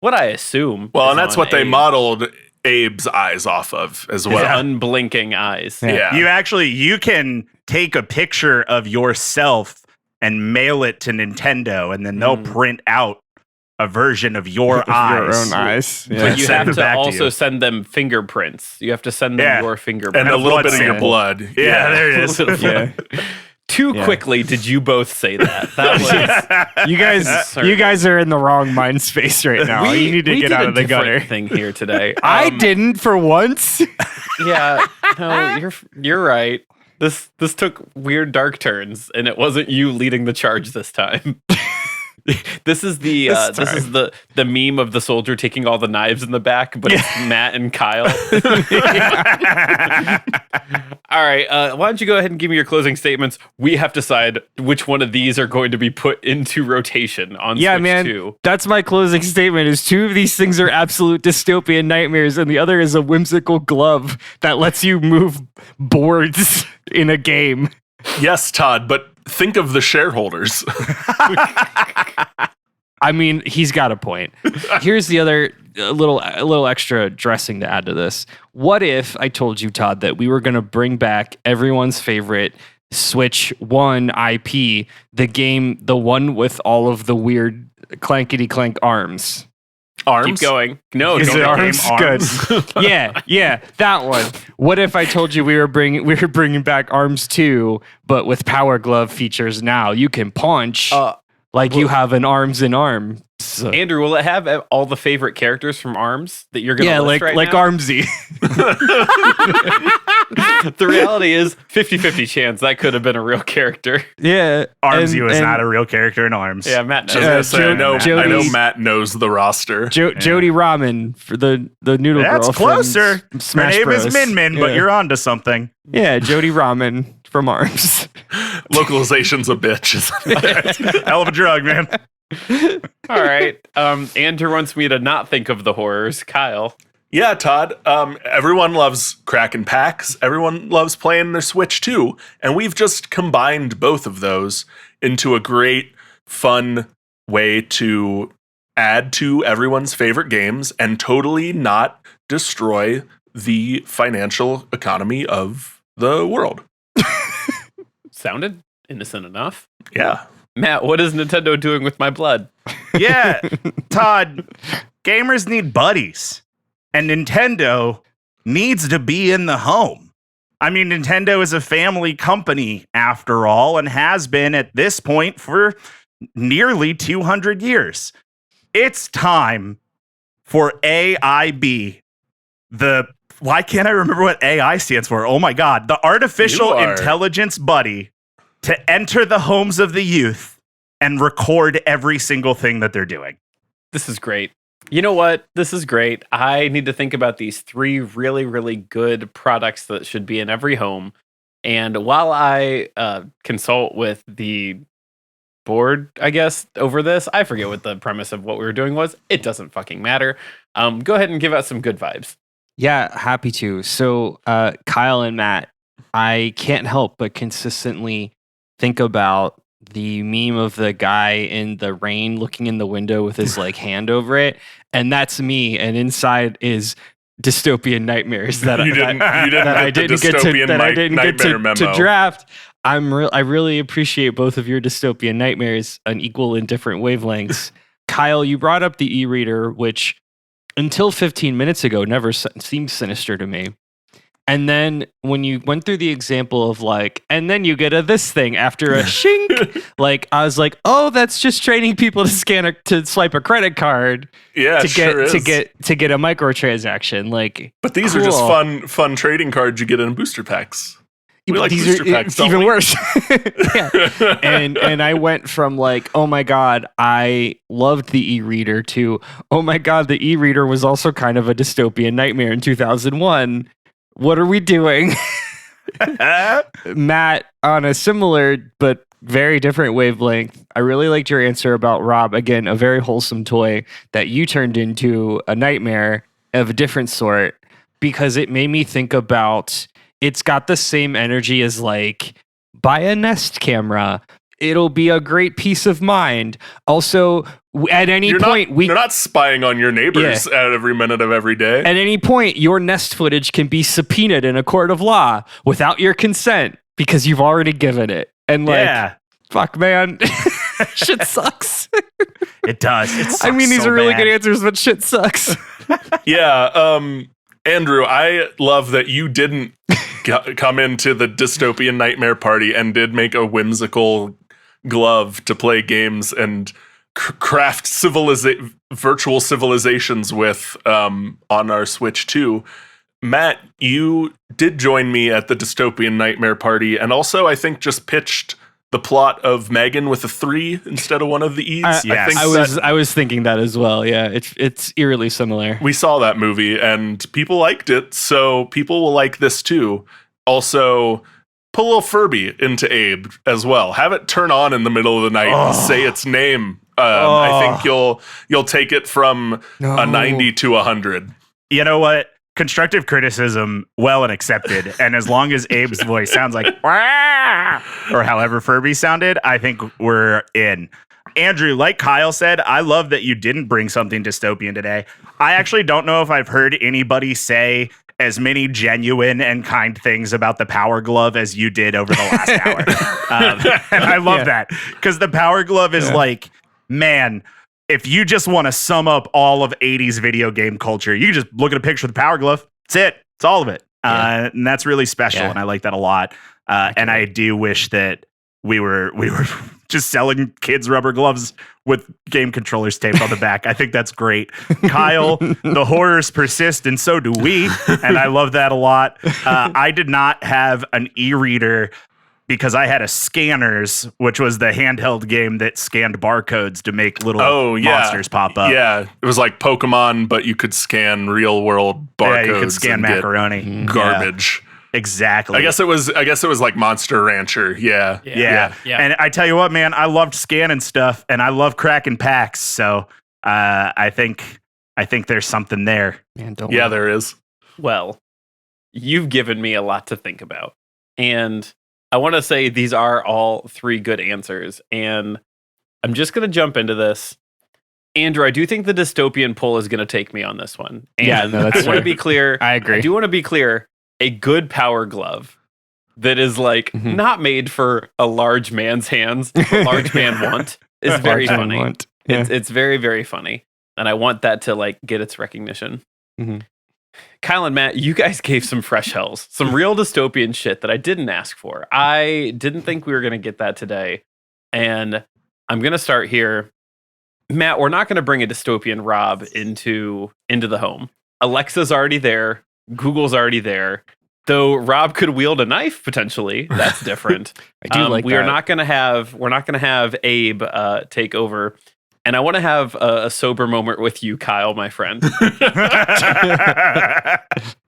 what I assume. Well, is and that's on what they Abe. modeled Abe's eyes off of as His well. unblinking eyes. Yeah. You can take a picture of yourself and mail it to Nintendo, and then they'll print out a version of your eyes. Your own eyes. But Yeah. you Send have it to back to also you. send them fingerprints. You have to send them Yeah. your fingerprints. And a a little blood bit of your sample. blood. Yeah, there it is. Yeah. Too quickly did you both say that. That was You guys are in the wrong mind space right now. You need to we get did out a of the different gutter. thing here today. I didn't for once. Yeah, no, you're right. This took weird dark turns, and it wasn't you leading the charge this time. This is the meme of the soldier taking all the knives in the back, but it's Matt and Kyle. All right, why don't you go ahead and give me your closing statements? We have to decide which one of these are going to be put into rotation on Switch 2. That's my closing statement. Is two of these things are absolute dystopian nightmares, and the other is a whimsical glove that lets you move boards in a game. Yes, Todd, but think of the shareholders. I mean, he's got a point. Here's the other a little extra dressing to add to this. What if I told you, Todd, that we were going to bring back everyone's favorite Switch 1 IP, the game, the one with all of the weird clankety clank arms? Arms? Keep going. No, Is don't it make arms? Good. yeah, that one. What if I told you we were bringing back Arms 2, but with Power Glove features now? You can punch like you have an arms in arms. Andrew, will it have all the favorite characters from ARMS that you're going to list right like now? Armsy. The reality is 50-50 chance that could have been a real character. Yeah, Armsy was not a real character in Arms. Yeah, Matt knows. I was gonna say, I know Jody- Matt knows the roster. Jody Ramen for the noodle That's girl. closer. From Smash Her name Bros. is Min Min, but Yeah. you're onto something. Yeah, Jody Ramen from Arms. Localization's a bitch. Hell of a drug, man. All right. Andrew wants me to not think of the horrors. Kyle. Yeah, Todd. Everyone loves cracking packs. Everyone loves playing their Switch too. And we've just combined both of those into a great, fun way to add to everyone's favorite games and totally not destroy the financial economy of the world. Sounded innocent enough. Yeah. Matt, what is Nintendo doing with my blood? Yeah, Todd, gamers need buddies, and Nintendo needs to be in the home. I mean, Nintendo is a family company after all, and has been at this point for nearly 200 years. It's time for AIB. Why can't I remember what AI stands for? Oh my God, the Artificial You are- Intelligence Buddy, to enter the homes of the youth and record every single thing that they're doing. This is great. You know what? This is great. I need to think about these 3 really, really good products that should be in every home. And while I consult with the board, I guess, over this, I forget what the premise of what we were doing was. It doesn't fucking matter. Go ahead and give out some good vibes. Yeah, happy to. So, Kyle and Matt, I can't help but consistently think about the meme of the guy in the rain looking in the window with his like hand over it, and that's me. And inside is dystopian nightmares that You didn't get the dystopian nightmare memo. to draft. I really appreciate both of your dystopian nightmares on equal and different wavelengths. Kyle, you brought up the e-reader, which until 15 minutes ago never seemed sinister to me. And then when you went through the example of like, and then you get this thing after a shink, like I was like, oh, that's just training people to swipe a credit card Yeah, to it sure is. to get a microtransaction. Like, But these are just fun trading cards you get in booster packs. We like booster packs, it's don't even we? worse. Yeah. And I went from like, oh my God, I loved the e-reader to, oh my God, the e-reader was also kind of a dystopian nightmare in 2001. What are we doing? Matt, on a similar but very different wavelength, I really liked your answer about R.O.B. Again, a very wholesome toy that you turned into a nightmare of a different sort, because it made me think about it's got the same energy as like buy a Nest camera. It'll be a great peace of mind. Also, at any point, you're not spying on your neighbors at every minute of every day. At any point, your Nest footage can be subpoenaed in a court of law without your consent because you've already given it. And like, fuck, man, shit sucks. It does. It sucks. I mean, these so are really bad. good answers, but shit sucks. Yeah. Andrew, I love that you didn't come into the dystopian nightmare party and did make a whimsical glove to play games and craft virtual civilizations with on our Switch 2. Matt, you did join me at the dystopian nightmare party, and also I think just pitched the plot of Megan with a 3 instead of one of the E's. Yes. I was thinking that as well. Yeah, it's eerily similar. We saw that movie and people liked it, so people will like this too. Also, put a little Furby into Abe as well. Have it turn on in the middle of the night and say its name. I think you'll take it from a 90 to 100. You know what? Constructive criticism, well and accepted. And as long as Abe's voice sounds like "Wah!" or however Furby sounded, I think we're in. Andrew, like Kyle said, I love that you didn't bring something dystopian today. I actually don't know if I've heard anybody say as many genuine and kind things about the Power Glove as you did over the last hour. And I love that because the Power Glove is like, man, if you just want to sum up all of 80s video game culture, you can just look at a picture of the Power Glove. That's it. It's all of it. And that's really special. And I like that a lot. And I do wish that we were just selling kids rubber gloves with game controllers taped on the back. I think that's great. Kyle, the horrors persist, and so do we. And I love that a lot. I did not have an e-reader because I had a Scanners, which was the handheld game that scanned barcodes to make little monsters pop up. Yeah, it was like Pokemon, but you could scan real world barcodes. Yeah, you could scan macaroni. Garbage. Yeah. Exactly. I guess it was like Monster Rancher. Yeah. And I tell you what, man, I loved scanning stuff and I love cracking packs. So I think there's something there. Man, there is. Well, you've given me a lot to think about. And I want to say these are all 3 good answers. And I'm just going to jump into this. Andrew, I do think the dystopian pull is going to take me on this one. And I want to be clear. I agree. I do want to be clear. A good Power Glove that is like not made for a large man's hands, a large man want, is very funny. Yeah. It's very, very funny. And I want that to like get its recognition. Mm-hmm. Kyle and Matt, you guys gave some fresh hells, some real dystopian shit that I didn't ask for. I didn't think we were going to get that today. And I'm going to start here. Matt, we're not going to bring a dystopian R.O.B. into the home. Alexa's already there. Google's already there. Though R.O.B. could wield a knife potentially. That's different. I do like that. We're not going to have Abe take over. And I want to have a sober moment with you, Kyle, my friend.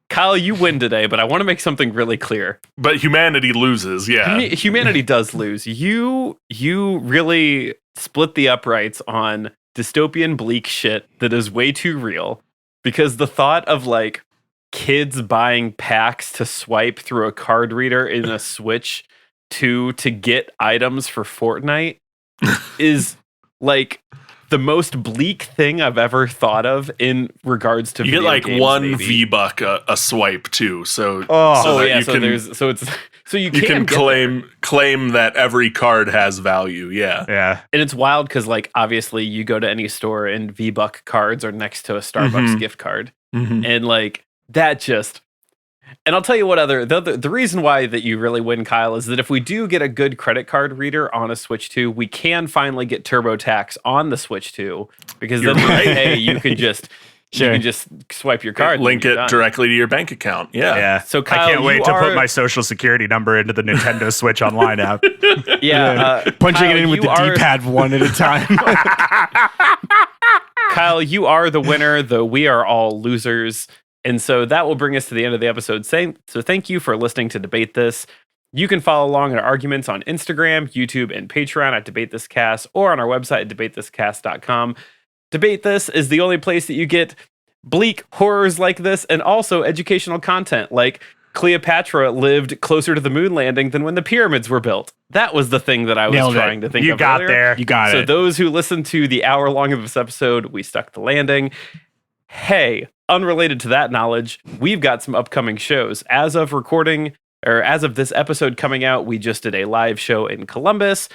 Kyle, you win today, but I want to make something really clear. But humanity loses, yeah. Humanity does lose. You really split the uprights on dystopian bleak shit that is way too real. Because the thought of like kids buying packs to swipe through a card reader in a Switch 2 to get items for Fortnite is like the most bleak thing I've ever thought of in regards to you video get like games, one maybe. V-buck a swipe too. So you can claim that every card has value. Yeah. And it's wild because like obviously you go to any store and V-buck cards are next to a Starbucks gift card. And like that just, and I'll tell you what the reason why that you really win, Kyle, is that if we do get a good credit card reader on a Switch 2, we can finally get TurboTax on the Switch 2 because then hey, you can just swipe your card, link it directly to your bank account. Yeah. So Kyle, I can't wait to put my social security number into the Nintendo Switch Online app. Punching Kyle, it in with the D-pad one at a time. Kyle, you are the winner, though we are all losers. And so that will bring us to the end of the episode. So thank you for listening to Debate This. You can follow along in our arguments on Instagram, YouTube, and Patreon at Debate This Cast, or on our website at debatethiscast.com. Debate This is the only place that you get bleak horrors like this and also educational content like Cleopatra lived closer to the moon landing than when the pyramids were built. That was the thing that I was Nailed it. trying to think You of got earlier. there. You got So it. those who listened to the hour long of this episode, we stuck the landing. Hey, unrelated to that knowledge, we've got some upcoming shows. As of recording, or as of this episode coming out, we just did a live show in Columbus.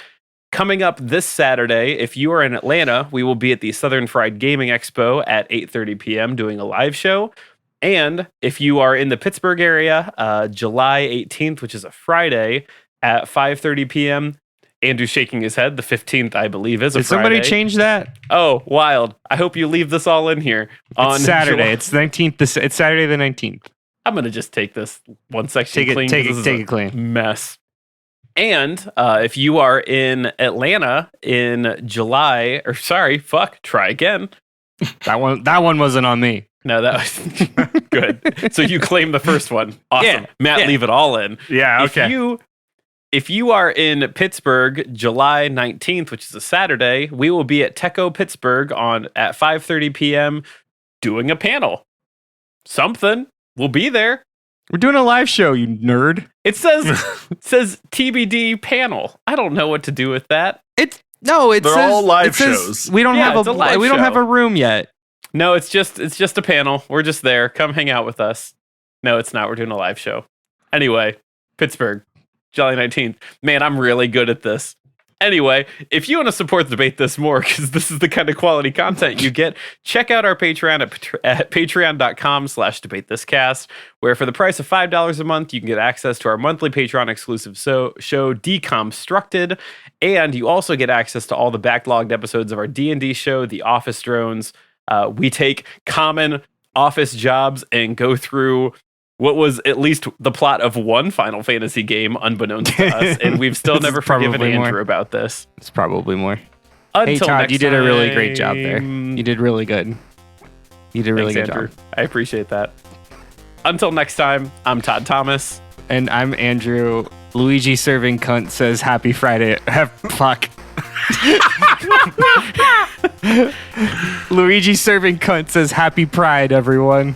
Coming up this Saturday, if you are in Atlanta, we will be at the Southern Fried Gaming Expo at 8:30 p.m. doing a live show. And if you are in the Pittsburgh area, July 18th, which is a Friday at 5:30 p.m., Andrew's shaking his head. The 15th, I believe, is a Did Friday. somebody change that? Oh, wild. I hope you leave this all in here. It's Saturday. It's 19th. It's Saturday the 19th. I'm going to just take this one section Take clean. it. Take 'cause it. this is Take it clean. a mess. And if you are in Atlanta in July, try again. That one wasn't on me. No, that was good. So you claim the first one. Awesome. Yeah, Matt, yeah. leave it all in. Yeah, okay. If you are in Pittsburgh, July 19th, which is a Saturday, we will be at Techo Pittsburgh at 5:30 p.m. doing a panel. Something. We'll be there. We're doing a live show, you nerd. It says TBD panel. I don't know what to do with that. Oh, They're all live shows. We don't Yeah, it's a live we don't have show. a room yet. No, it's just a panel. We're just there. Come hang out with us. No, it's not. We're doing a live show. Anyway, Pittsburgh, July 19th. Man, I'm really good at this. Anyway, if you want to support the debate this more, because this is the kind of quality content you get, check out our Patreon at patreon.com/debatethiscast, where for the price of $5 a month, you can get access to our monthly Patreon exclusive show, Deconstructed, and you also get access to all the backlogged episodes of our D&D show, The Office Drones. We take common office jobs and go through what was at least the plot of one Final Fantasy game, unbeknownst to us, and we've still This never is forgiven probably Andrew more. about this. It's probably more. Until Hey Todd, next you did a really great job there. time. You did really good. You did a really Thanks, good Andrew. job. I appreciate that. Until next time, I'm Todd Thomas. And I'm Andrew. Luigi serving cunt says happy Friday. Fuck. Luigi serving cunt says happy Pride, everyone.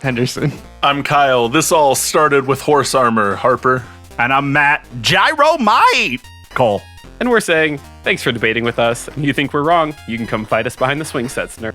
Henderson. I'm Kyle. This all started with horse armor, Harper. And I'm Matt Gyromite. Cole. And we're saying, thanks for debating with us. And you think we're wrong, you can come fight us behind the swing sets, nerd.